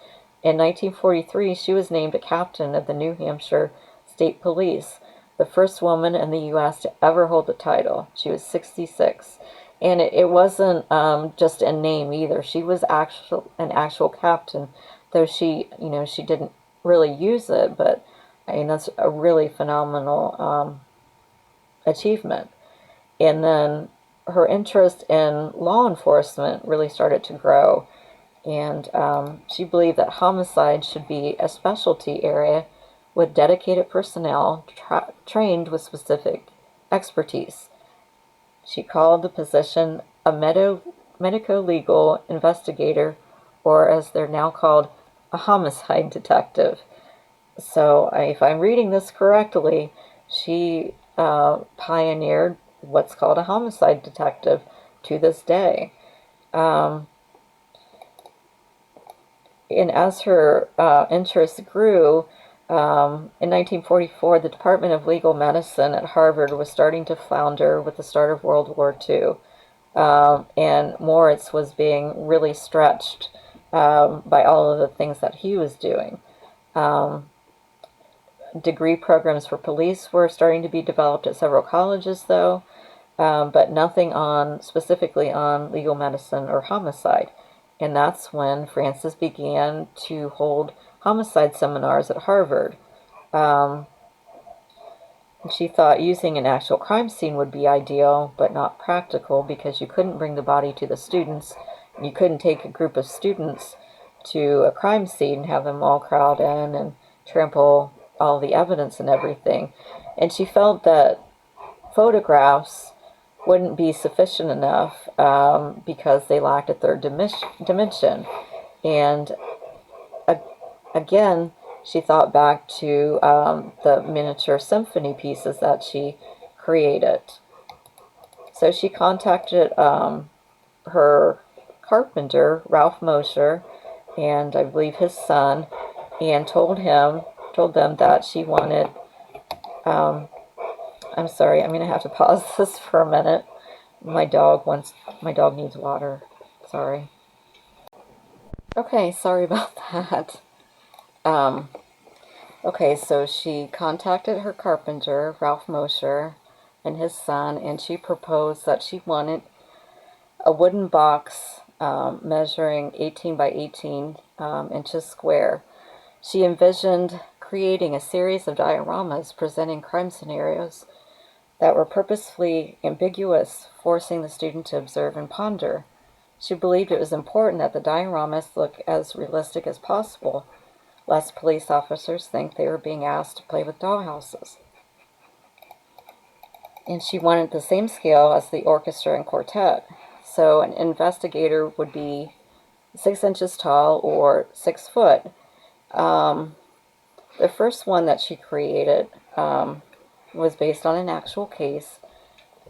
in 1943 she was named a captain of the New Hampshire State Police, the first woman in the U.S. to ever hold the title. She was 66. And it wasn't just a name either. She was an actual captain, though she didn't really use it, but that's a really phenomenal achievement. And then her interest in law enforcement really started to grow, and she believed that homicide should be a specialty area with dedicated personnel trained with specific expertise. She called the position a medico-legal investigator, or as they're now called, a homicide detective. So if I'm reading this correctly, she pioneered what's called a homicide detective to this day. Um, and as her interest grew, in 1944, the Department of Legal Medicine at Harvard was starting to flounder with the start of World War II. And Moritz was being really stretched by all of the things that he was doing. Um, Degree programs for police were starting to be developed at several colleges, though, but nothing on specifically on legal medicine or homicide. And that's when Frances began to hold homicide seminars at Harvard. Um, she thought using an actual crime scene would be ideal, but not practical because you couldn't bring the body to the students. You couldn't take a group of students to a crime scene and have them all crowd in and trample all the evidence and everything. And she felt that photographs wouldn't be sufficient enough because they lacked a third dimension. And again, she thought back to the miniature symphony pieces that she created. So she contacted her carpenter, Ralph Mosher, and I believe his son, and told them that she wanted, I'm sorry, I'm going to have to pause this for a minute. My dog needs water. Sorry. Okay, sorry about that. Okay, so she contacted her carpenter, Ralph Mosher, and his son, and she proposed that she wanted a wooden box measuring 18 by 18 inches square. She envisioned creating a series of dioramas presenting crime scenarios that were purposefully ambiguous, forcing the student to observe and ponder. She believed it was important that the dioramas look as realistic as possible, lest police officers think they were being asked to play with dollhouses. And she wanted the same scale as the orchestra and quartet. So an investigator would be 6 inches tall or 6 foot. The first one that she created was based on an actual case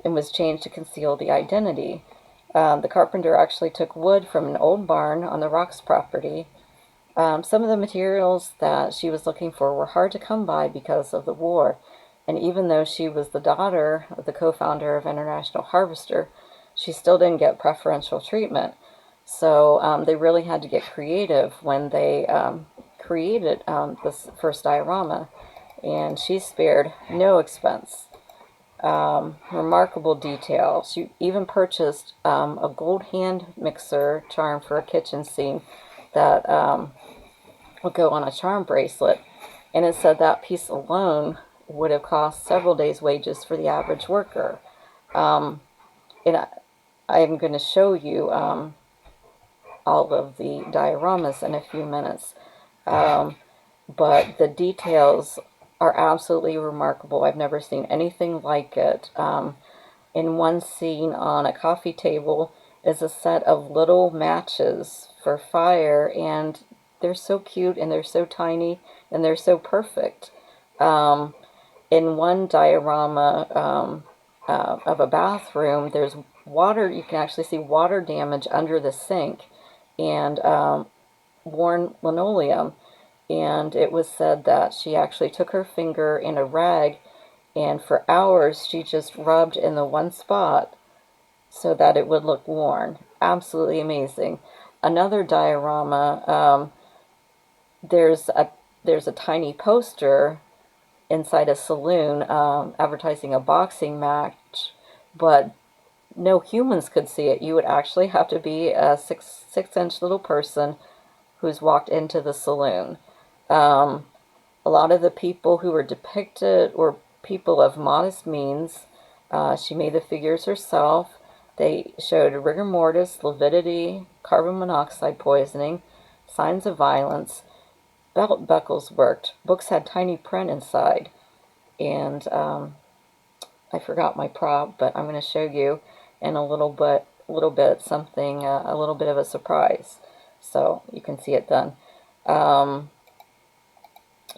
and was changed to conceal the identity. The carpenter actually took wood from an old barn on the Rocks property. Some of the materials that she was looking for were hard to come by because of the war, and even though she was the daughter of the co-founder of International Harvester, she still didn't get preferential treatment. So they really had to get creative when they created this first diorama, and she spared no expense. Remarkable detail. She even purchased a gold hand mixer charm for a kitchen scene that would go on a charm bracelet, and it said that piece alone would have cost several days' wages for the average worker. And I'm going to show you all of the dioramas in a few minutes, but the details are absolutely remarkable. I've never seen anything like it. In one scene on a coffee table is a set of little matches for fire, and they're so cute and they're so tiny and they're so perfect. In one diorama of a bathroom, there's water. You can actually see water damage under the sink and worn linoleum. And it was said that she actually took her finger in a rag, and for hours she just rubbed in the one spot so that it would look worn. Absolutely amazing. Another diorama, there's a tiny poster inside a saloon advertising a boxing match, but no humans could see it. You would actually have to be a six-inch little person who's walked into the saloon. A lot of the people who were depicted were people of modest means. She made the figures herself. They showed rigor mortis, lividity, carbon monoxide poisoning, signs of violence. Belt buckles worked. Books had tiny print inside. And I forgot my prop, but I'm going to show you in a little bit something, a little bit of a surprise. So you can see it done.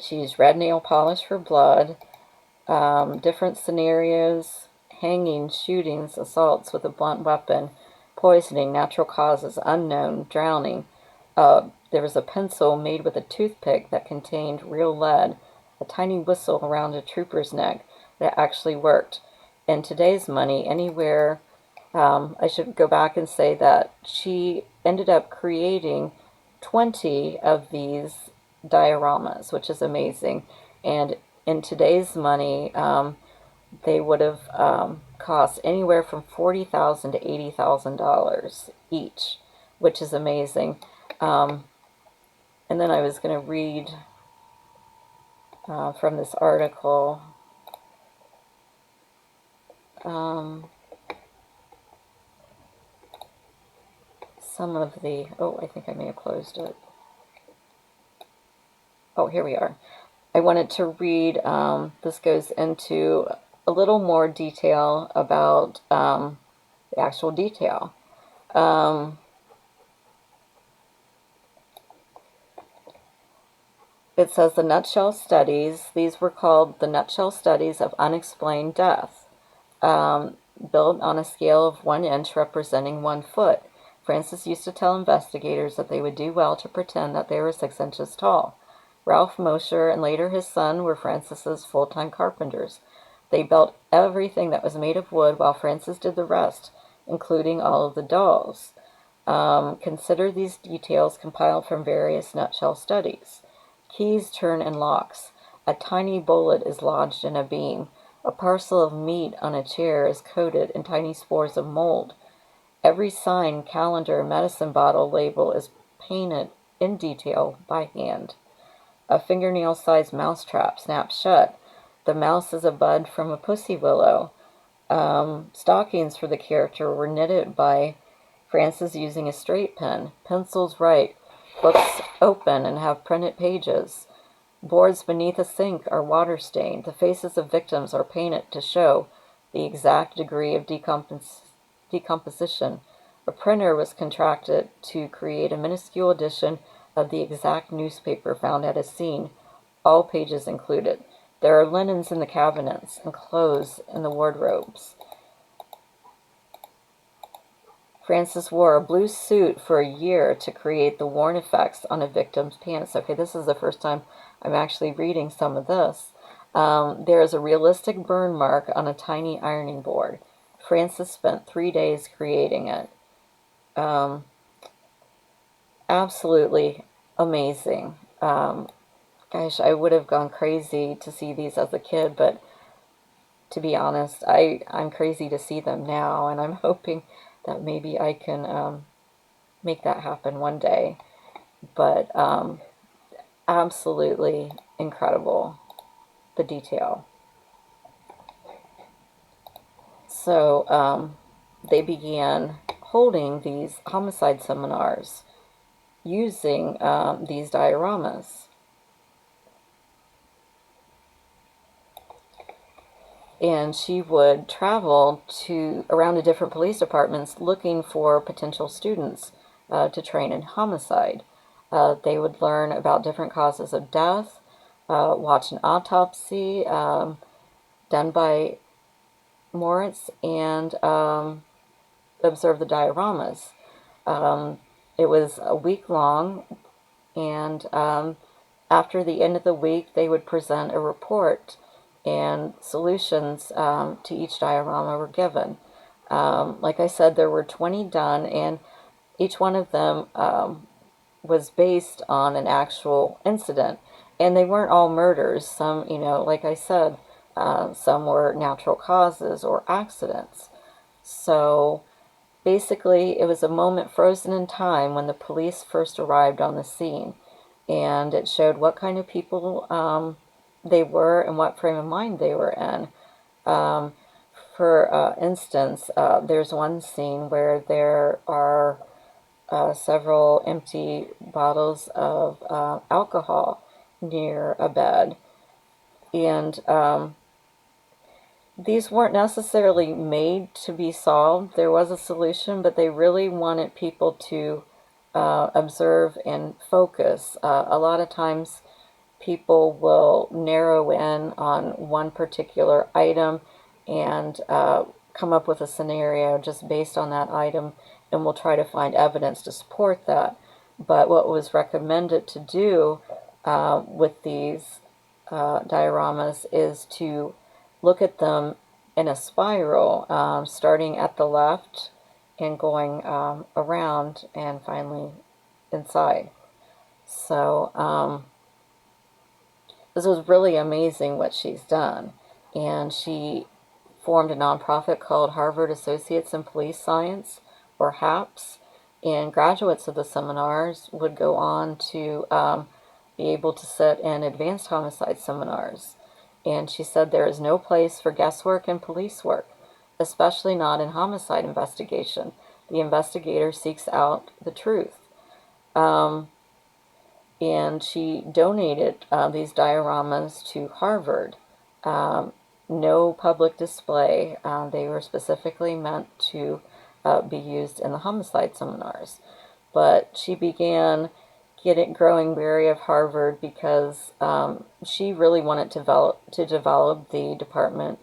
She used red nail polish for blood, different scenarios, hangings, shootings, assaults with a blunt weapon, poisoning, natural causes, unknown, drowning. There was a pencil made with a toothpick that contained real lead, a tiny whistle around a trooper's neck that actually worked. In today's money, anywhere, I should go back and say that she ended up creating 20 of these dioramas, which is amazing. And in today's money, they would have cost anywhere from $40,000 to $80,000 each, which is amazing. And then I was going to read from this article. Some of the, I think I may have closed it. Oh, here we are. I wanted to read, this goes into a little more detail about the actual detail. It says the nutshell studies, these were called the nutshell studies of unexplained death, built on a scale of 1 inch representing 1 foot. Francis used to tell investigators that they would do well to pretend that they were 6 inches tall. Ralph Mosher and later his son were Francis's full-time carpenters. They built everything that was made of wood while Francis did the rest, including all of the dolls. Consider these details compiled from various nutshell studies. Keys turn in locks. A tiny bullet is lodged in a beam. A parcel of meat on a chair is coated in tiny spores of mold. Every sign, calendar, medicine bottle label is painted in detail by hand. A fingernail-sized mousetrap snaps shut. The mouse is a bud from a pussy willow. Stockings for the character were knitted by Francis using a straight pen. Pencils write. Books open and have printed pages. Boards beneath a sink are water-stained. The faces of victims are painted to show the exact degree of decomposition. A printer was contracted to create a minuscule edition of the exact newspaper found at a scene, all pages included. There are linens in the cabinets and clothes in the wardrobes. Francis wore a blue suit for a year to create the worn effects on a victim's pants. Okay, this is the first time I'm actually reading some of this. There is a realistic burn mark on a tiny ironing board. Francis spent 3 days creating it. Absolutely amazing. Gosh, I would have gone crazy to see these as a kid, but to be honest, I'm crazy to see them now, and I'm hoping that maybe I can make that happen one day. But absolutely incredible, the detail. So they began holding these homicide seminars using these dioramas. And she would travel around the different police departments looking for potential students to train in homicide. They would learn about different causes of death, watch an autopsy done by Moritz, and observe the dioramas. It was a week long, and after the end of the week, they would present a report, and solutions to each diorama were given. Like I said, there were 20 done, and each one of them was based on an actual incident. And they weren't all murders. Some, like I said, some were natural causes or accidents. So basically, it was a moment frozen in time when the police first arrived on the scene. And it showed what kind of people they were and what frame of mind they were in. For instance, there's one scene where there are several empty bottles of alcohol near a bed. And these weren't necessarily made to be solved. There was a solution, but they really wanted people to observe and focus. A lot of times people will narrow in on one particular item and come up with a scenario just based on that item, and will try to find evidence to support that. But what was recommended to do with these dioramas is to look at them in a spiral, starting at the left and going around and finally inside. So this was really amazing what she's done. And she formed a nonprofit called Harvard Associates in Police Science, or HAPS, and graduates of the seminars would go on to be able to sit in advanced homicide seminars. And she said there is no place for guesswork in police work, especially not in homicide investigation. The investigator seeks out the truth. And she donated these dioramas to Harvard. No public display. They were specifically meant to be used in the homicide seminars. But she began growing wary of Harvard because she really wanted to develop the Department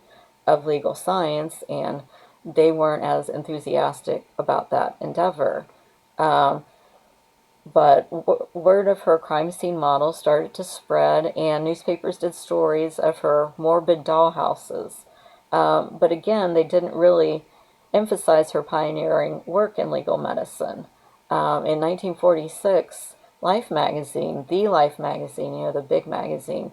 of Legal Science, and they weren't as enthusiastic about that endeavor. But word of her crime scene model started to spread, and newspapers did stories of her morbid dollhouses. But again, they didn't really emphasize her pioneering work in legal medicine. In 1946, Life magazine, the Life magazine, the big magazine,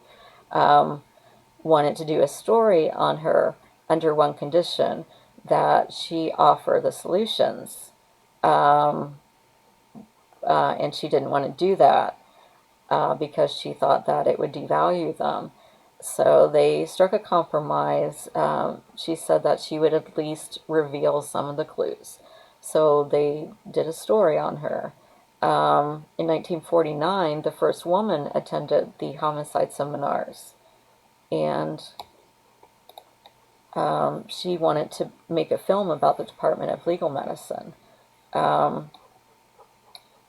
wanted to do a story on her under one condition, that she offer the solutions. And she didn't want to do that because she thought that it would devalue them. So they struck a compromise. She said that she would at least reveal some of the clues. So they did a story on her. In 1949, the first woman attended the homicide seminars. And she wanted to make a film about the Department of Legal Medicine.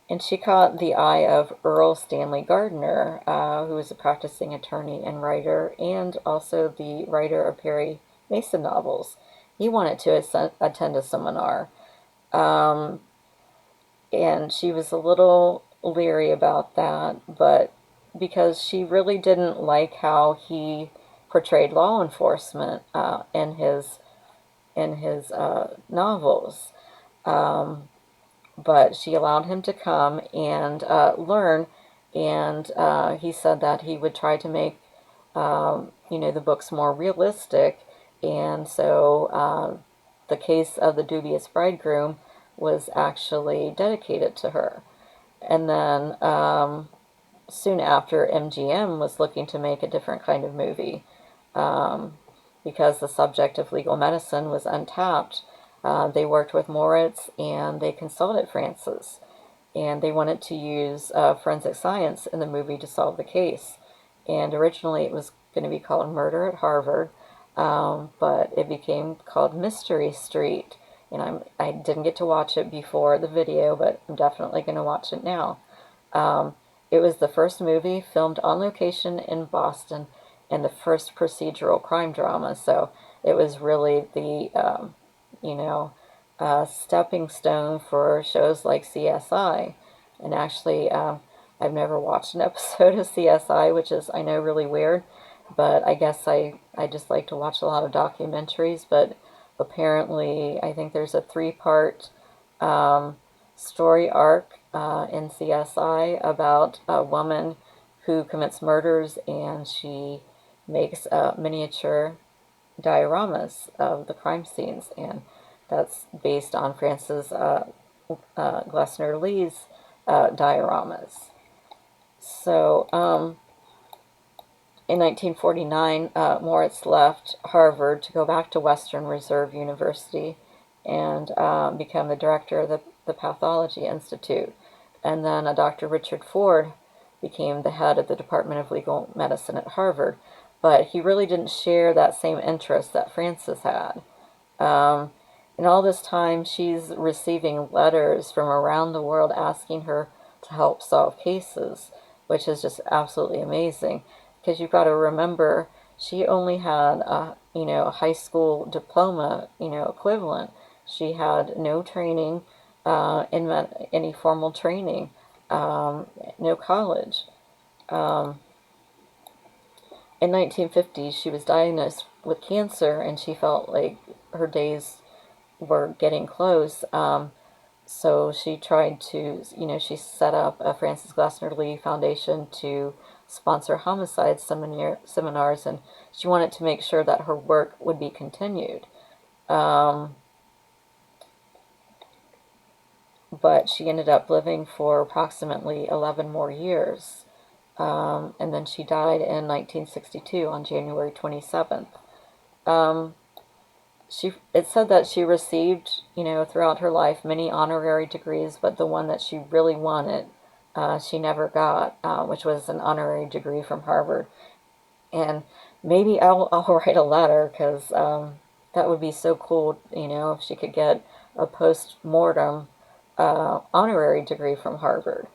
And she caught the eye of Earl Stanley Gardner, who was a practicing attorney and writer, and also the writer of Perry Mason novels. He wanted to attend a seminar. And she was a little leery about that, but because she really didn't like how he portrayed law enforcement in his novels. But she allowed him to come and learn, and he said that he would try to make the books more realistic. And so the case of the dubious bridegroom was actually dedicated to her. And then soon after, MGM was looking to make a different kind of movie because the subject of legal medicine was untapped. They worked with Moritz, and they consulted Francis, and they wanted to use forensic science in the movie to solve the case. And originally it was going to be called Murder at Harvard, but it became called Mystery Street. And I didn't get to watch it before the video, but I'm definitely going to watch it now. It was the first movie filmed on location in Boston, and the first procedural crime drama, so it was really the stepping stone for shows like CSI. And actually, I've never watched an episode of CSI, which is, I know, really weird, but I guess I just like to watch a lot of documentaries. But apparently, I think there's a 3-part story arc in CSI about a woman who commits murders, and she makes miniature dioramas of the crime scenes, and that's based on Frances Glessner Lee's dioramas. So in 1949, Moritz left Harvard to go back to Western Reserve University and become the director of the Pathology Institute. And then Dr. Richard Ford became the head of the Department of Legal Medicine at Harvard. But he really didn't share that same interest that Frances had. And all this time, she's receiving letters from around the world asking her to help solve cases, which is just absolutely amazing. Because you've got to remember, she only had a high school diploma, equivalent. She had no training any formal training, no college. Um, in 1950, she was diagnosed with cancer, and she felt like her days were getting close. So she tried to, she set up a Francis Glessner Lee Foundation to sponsor homicide seminars, and she wanted to make sure that her work would be continued. But she ended up living for approximately 11 more years. And then she died in 1962 on January 27th. It said that she received, throughout her life many honorary degrees, but the one that she really wanted, she never got, which was an honorary degree from Harvard. And maybe I'll write a letter, because that would be so cool, if she could get a post-mortem honorary degree from Harvard.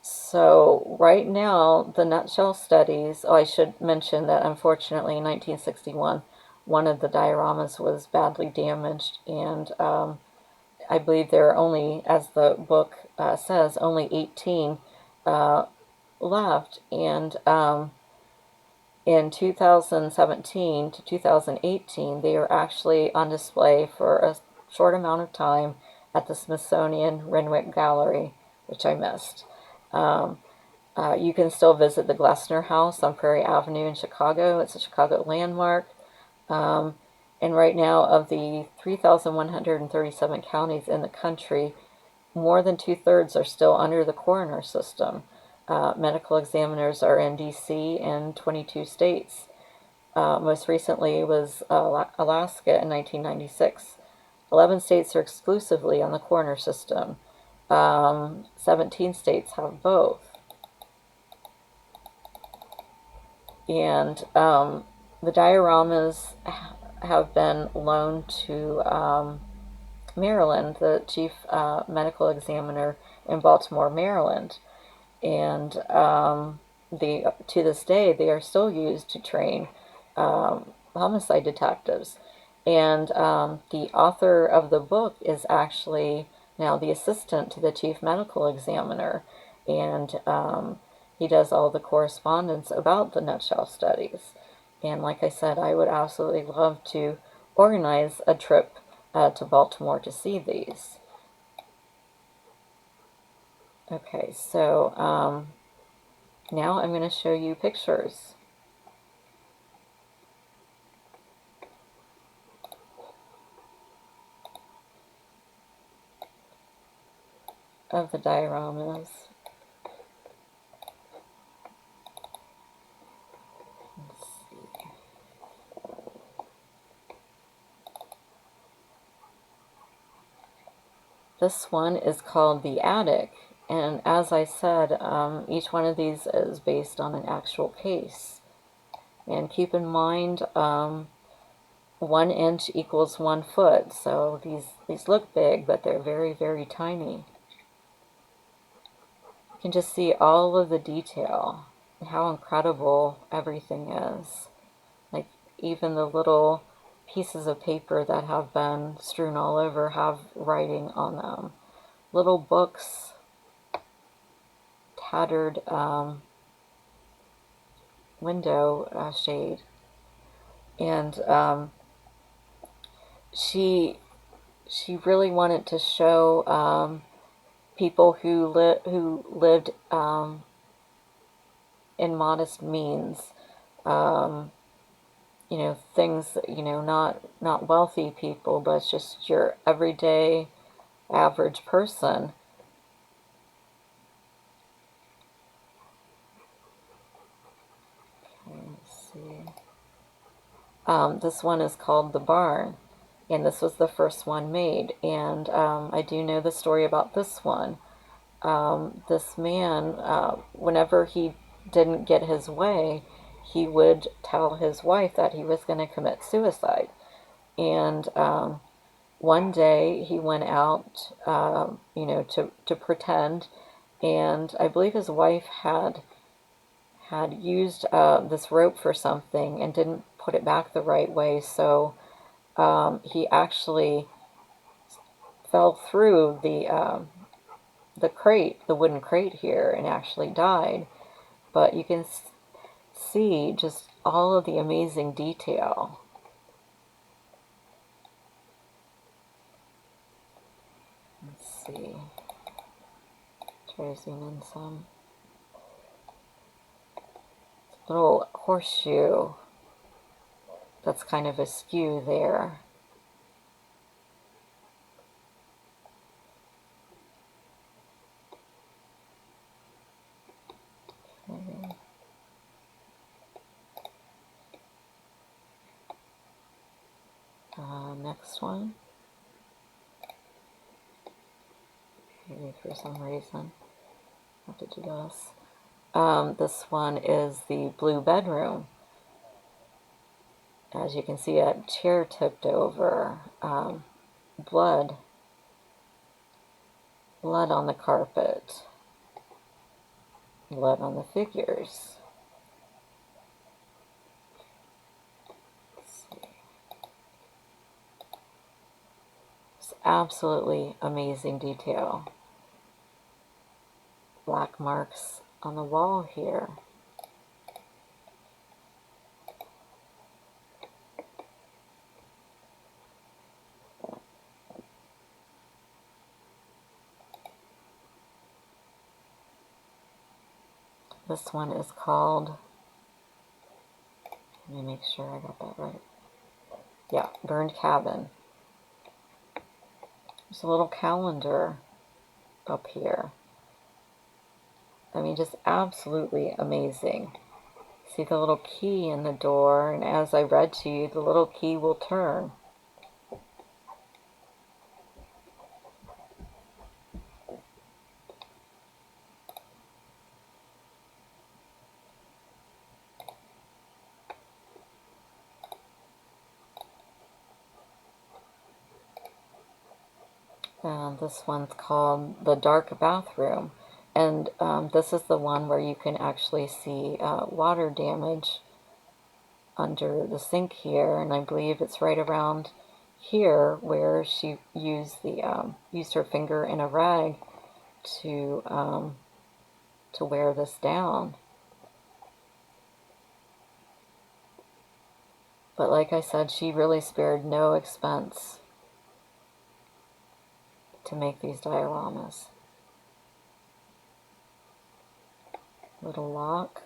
So right now, the nutshell studies, I should mention that unfortunately in 1961, one of the dioramas was badly damaged, and I believe there are only, as the book says, only 18 left. And in 2017 to 2018, they are actually on display for a short amount of time at the Smithsonian Renwick Gallery, which I missed. You can still visit the Glessner House on Prairie Avenue in Chicago. It's a Chicago landmark. And right now, of the 3,137 counties in the country, more than 2/3 are still under the coroner system. Medical examiners are in D.C. and 22 states. Most recently was Alaska in 1996. 11 states are exclusively on the coroner system. 17 states have both. And the dioramas have been loaned to Maryland, the chief medical examiner in Baltimore, Maryland. And to this day, they are still used to train homicide detectives. And the author of the book is actually now the assistant to the chief medical examiner, and he does all the correspondence about the nutshell studies. And like I said, I would absolutely love to organize a trip to Baltimore to see these. Okay, so now I'm going to show you pictures. Of the dioramas. Let's see. This one is called The Attic, and as I said, each one of these is based on an actual case. And keep in mind, 1 inch equals 1 foot, so these look big, but they're very, very tiny. You can just see all of the detail and how incredible everything is. Like, even the little pieces of paper that have been strewn all over have writing on them. Little books, tattered window shade. And she really wanted to show people who lived in modest means, things, not wealthy people, but it's just your everyday average person. Okay, let's see. This one is called The Barn, and this was the first one made, and I do know the story about this one. This man, whenever he didn't get his way, he would tell his wife that he was going to commit suicide. And one day he went out, to pretend, and I believe his wife had used this rope for something and didn't put it back the right way, so he actually fell through the crate, the wooden crate here, and actually died. But you can see just all of the amazing detail. Let's see. Try to zoom in some. Little horseshoe that's kind of askew there. Okay. Next one. Maybe for some reason I have to do this. This one is the blue bedroom. As you can see, a chair tipped over. Blood on the carpet. Blood on the figures. Let's see. It's absolutely amazing detail. Black marks on the wall here. This one is called, let me make sure I got that right. Yeah, Burned Cabin. There's a little calendar up here. I mean, just absolutely amazing. See the little key in the door, and as I read to you, the little key will turn. And this one's called The Dark Bathroom. And this is the one where you can actually see water damage under the sink here, and I believe it's right around here where she used her finger in a rag to wear this down. But like I said, she really spared no expense to make these dioramas. Little lock.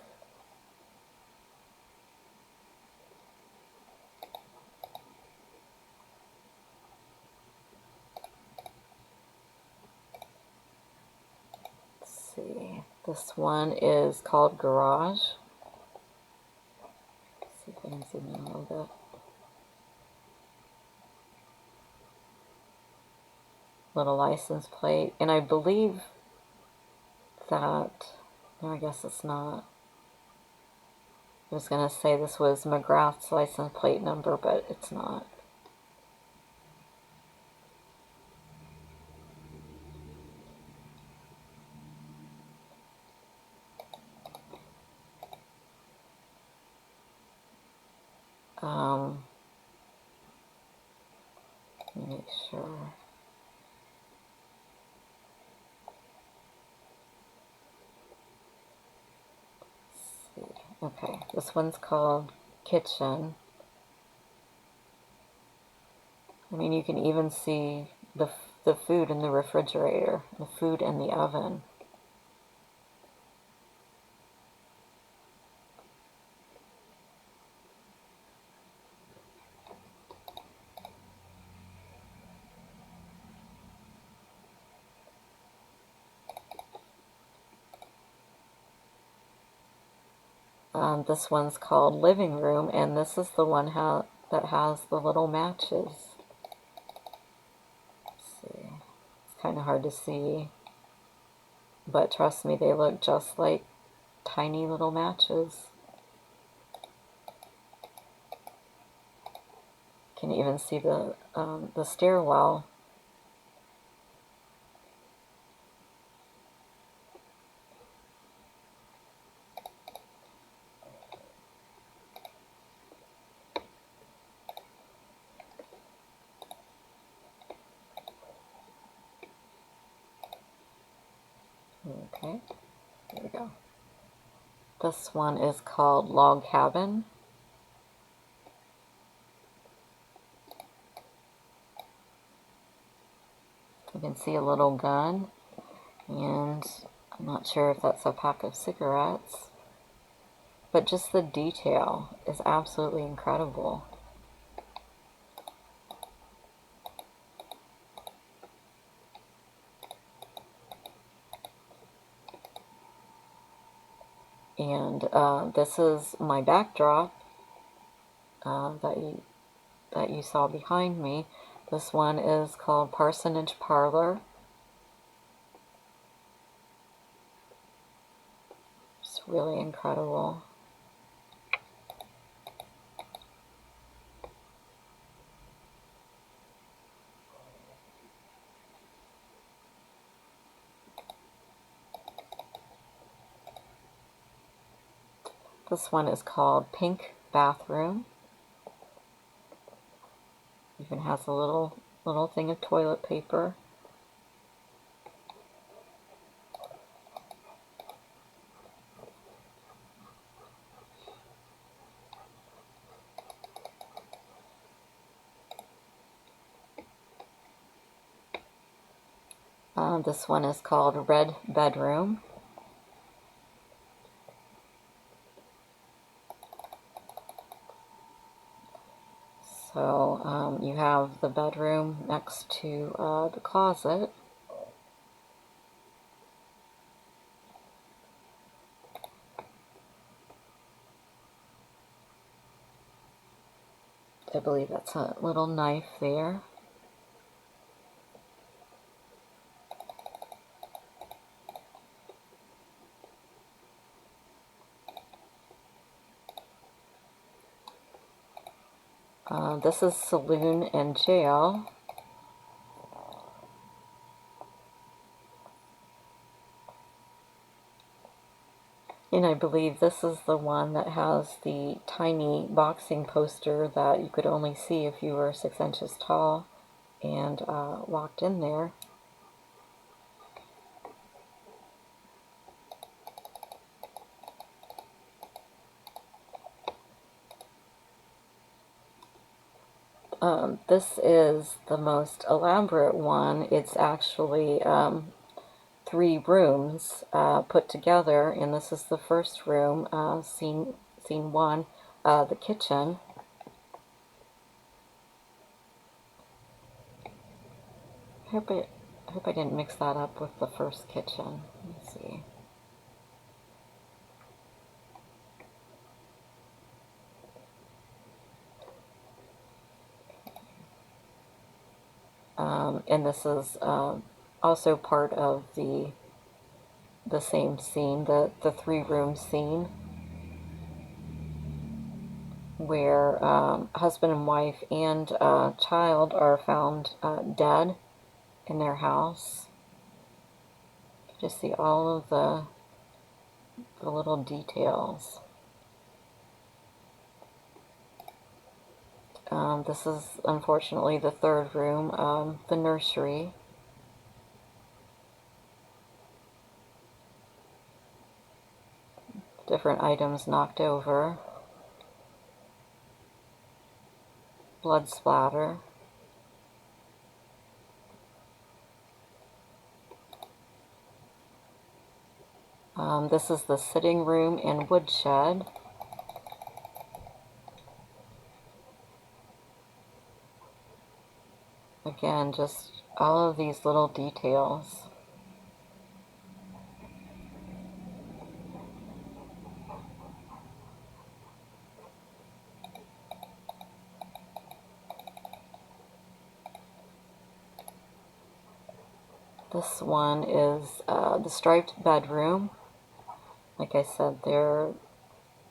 Let's see. This one is called Garage. Let's see if I can zoom in a little bit. Little license plate, and I believe that, no, I guess it's not. I was going to say this was McGrath's license plate number, but it's not. Let me make sure. Okay, this one's called Kitchen. I mean, you can even see the food in the refrigerator, the food in the oven. This one's called Living Room, and this is the one that has the little matches. Let's see. It's kind of hard to see, but trust me, they look just like tiny little matches. You can even see the stairwell. Okay, here we go. This one is called Log Cabin. You can see a little gun, and I'm not sure if that's a pack of cigarettes, but just the detail is absolutely incredible. And this is my backdrop that you saw behind me. This one is called Parsonage Parlor. It's really incredible. This one is called Pink Bathroom. Even has a little thing of toilet paper. This one is called Red Bedroom. So you have the bedroom next to the closet. I believe that's a little knife there. This is Saloon and Jail. And I believe this is the one that has the tiny boxing poster that you could only see if you were 6 inches tall and walked in there. This is the most elaborate one. It's actually 3 rooms put together, and this is the first room, scene 1, the kitchen. I hope I didn't mix that up with the first kitchen. Let me see. And this is also part of the same scene, the 3-room scene, where husband and wife and child are found dead in their house. You can just see all of the little details. This is unfortunately the 3rd room, the nursery. Different items knocked over. Blood splatter. This is the sitting room and woodshed. Again, just all of these little details. This one is the striped bedroom. Like I said, there are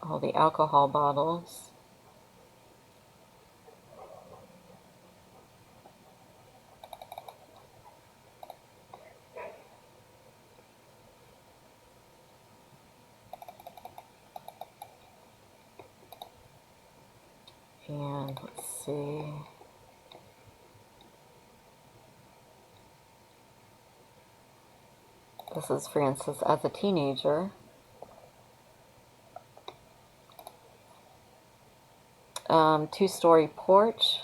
all the alcohol bottles. And let's see. This is Frances as a teenager. Two-story porch.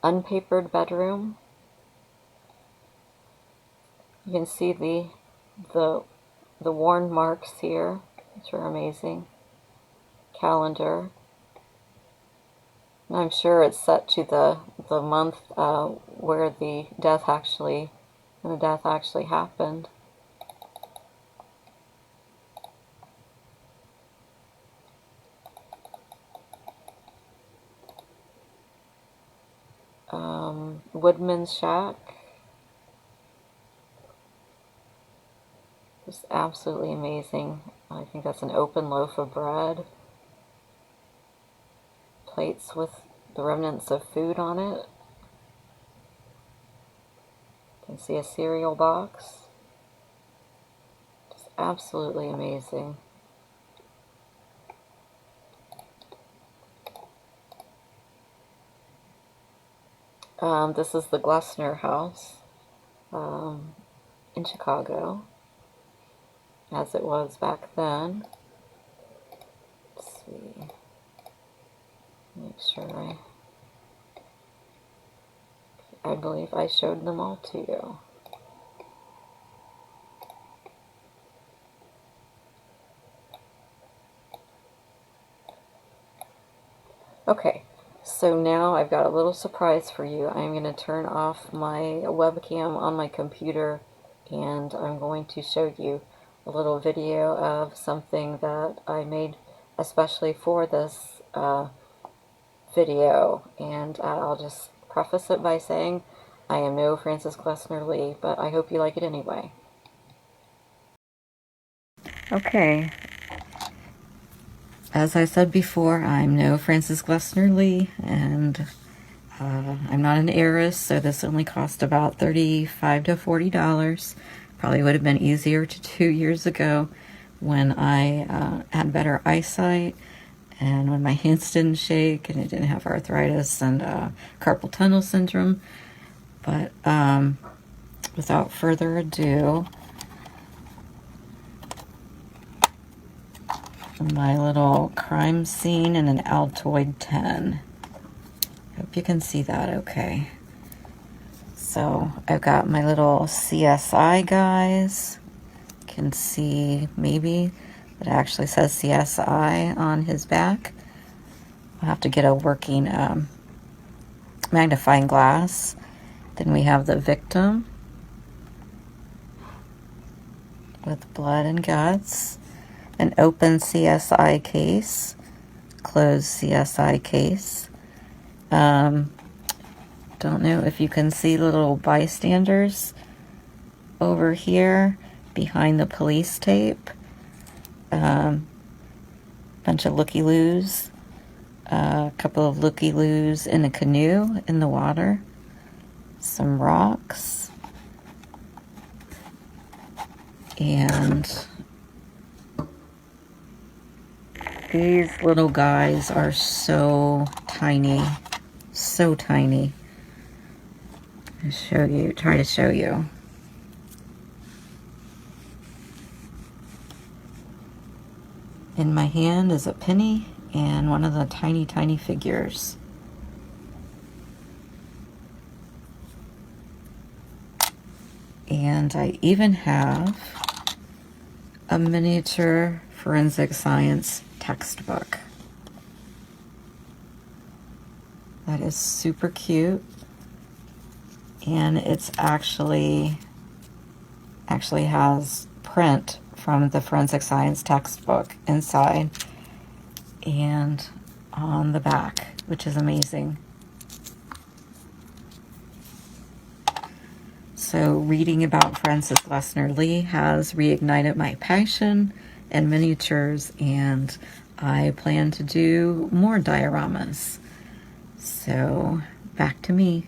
Unpapered bedroom. You can see the worn marks here, which are amazing. Calendar. And I'm sure it's set to the month where the death actually happened. Woodman's shack. Just absolutely amazing. I think that's an open loaf of bread. Plates with the remnants of food on it. You can see a cereal box. Just absolutely amazing. This is the Glessner house in Chicago, as it was back then. Let's see. Make sure I believe I showed them all to you. Okay, so now I've got a little surprise for you. I'm going to turn off my webcam on my computer, and I'm going to show you a little video of something that I made especially for this video. And I'll just preface it by saying I am no Francis Glesner Lee, but I hope you like it anyway. Okay. As I said before, I'm no Francis Glesner Lee, and I'm not an heiress, so this only cost about $35 to $40. Probably would have been easier to 2 years ago when I had better eyesight and when my hands didn't shake and I didn't have arthritis and carpal tunnel syndrome. But without further ado, my little crime scene in an Altoid 10. Hope you can see that okay. So I've got my little CSI guys. You can see maybe it actually says CSI on his back. I'll have to get a working magnifying glass. Then we have the victim with blood and guts. An open CSI case, closed CSI case. Don't know if you can see little bystanders over here behind the police tape. Bunch of looky-loos. A couple of looky-loos in a canoe in the water. Some rocks. And these little guys are so tiny, so tiny. I'll show you, try to show you. In my hand is a penny and one of the tiny, tiny figures. And I even have a miniature forensic science textbook. That is super cute, and it's actually has print from the forensic science textbook inside and on the back, which is amazing. So reading about Francis Glesner Lee has reignited my passion in miniatures, and I plan to do more dioramas. So back to me.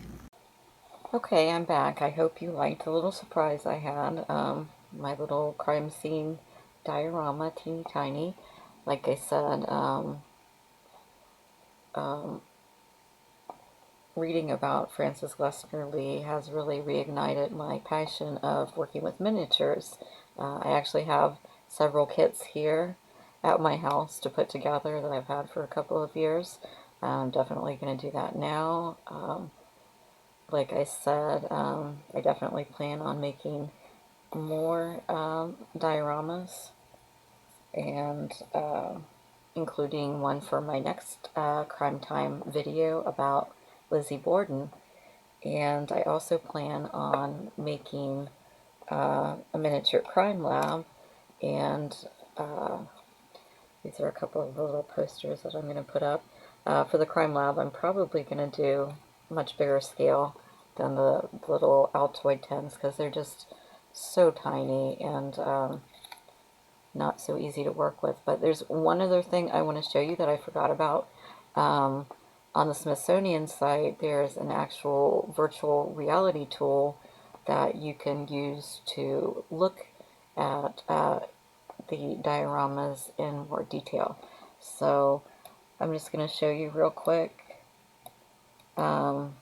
Okay, I'm back. I hope you liked the little surprise I had. My little crime scene diorama, teeny tiny. Like I said, um, reading about Francis Glesner Lee has really reignited my passion of working with miniatures. I actually have several kits here at my house to put together that I've had for a couple of years. I'm definitely going to do that now. Like I said, I definitely plan on making more dioramas and including one for my next Crime Time video about Lizzie Borden. And I also plan on making a miniature crime lab, and uh, these are a couple of little posters that I'm going to put up. For the crime lab, I'm probably going to do much bigger scale than the little Altoid tins because they're just so tiny and not so easy to work with. But there's one other thing I want to show you that I forgot about. Um, on the Smithsonian site, there's an actual virtual reality tool that you can use to look at the dioramas in more detail. So I'm just going to show you real quick um,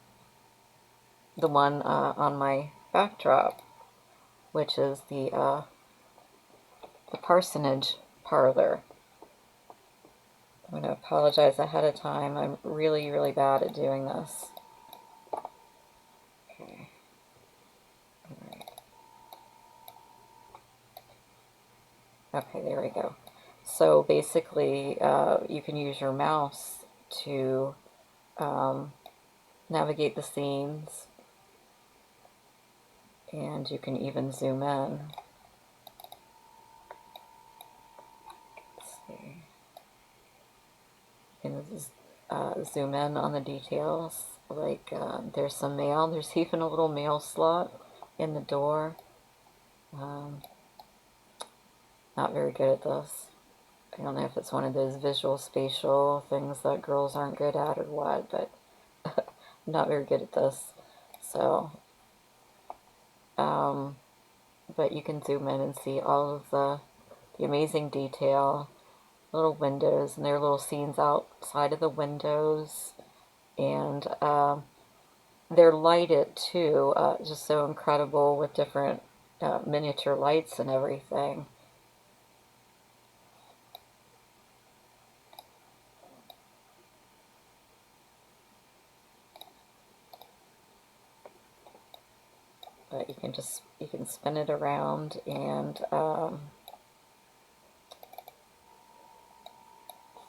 the one on my backdrop, which is the Parsonage Parlor. I'm going to apologize ahead of time. I'm really, really bad at doing this. Okay. All right. Okay, there we go. So basically, you can use your mouse to navigate the scenes, and you can even zoom in. Let's see. You can zoom in on the details. Like there's some mail. There's even a little mail slot in the door. Not very good at this. I don't know if it's one of those visual spatial things that girls aren't good at or what, but I'm not very good at this. So, but you can zoom in and see all of the amazing detail, little windows, and there are little scenes outside of the windows, and they're lighted too, just so incredible with different miniature lights and everything. But you can spin it around and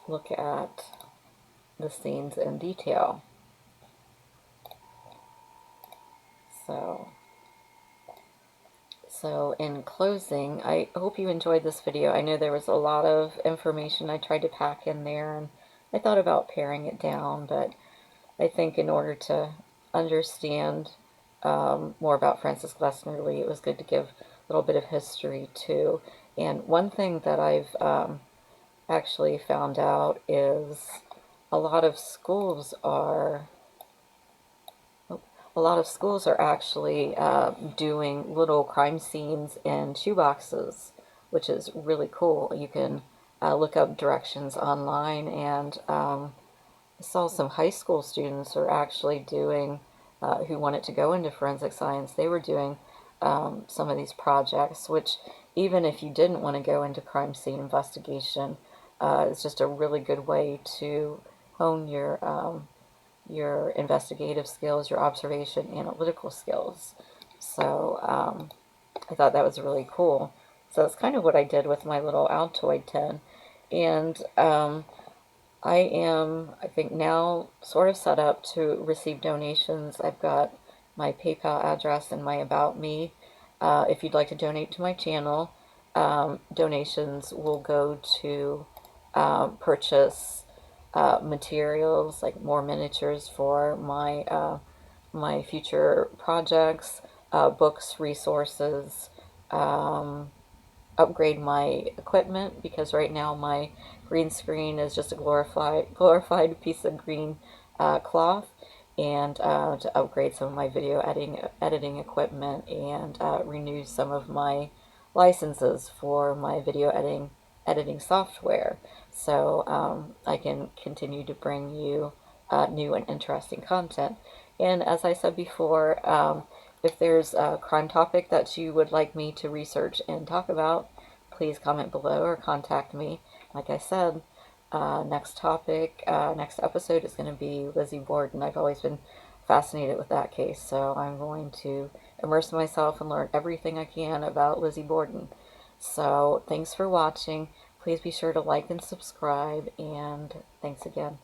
look at the scenes in detail. So in closing, I hope you enjoyed this video. I know there was a lot of information I tried to pack in there, and I thought about paring it down, but I think in order to understand more about Francis Glesner Lee, it was good to give a little bit of history too. And one thing that I've actually found out is a lot of schools are actually doing little crime scenes in shoeboxes, which is really cool. You can look up directions online, and I saw some high school students are actually doing, who wanted to go into forensic science, they were doing some of these projects, which even if you didn't want to go into crime scene investigation, it's just a really good way to hone your investigative skills, your observation, analytical skills. So I thought that was really cool. So that's kind of what I did with my little Altoid tin. And I am, I think, now sort of set up to receive donations. I've got my PayPal address and my About Me. If you'd like to donate to my channel, donations will go to purchase materials, like more miniatures for my future projects, books, resources, upgrade my equipment, because right now my green screen is just a glorified piece of green cloth, and to upgrade some of my video editing equipment, and renew some of my licenses for my video editing software, so I can continue to bring you new and interesting content. And as I said before, if there's a crime topic that you would like me to research and talk about, please comment below or contact me. Like I said, next episode is going to be Lizzie Borden. I've always been fascinated with that case, so I'm going to immerse myself and learn everything I can about Lizzie Borden. So thanks for watching. Please be sure to like and subscribe, and thanks again.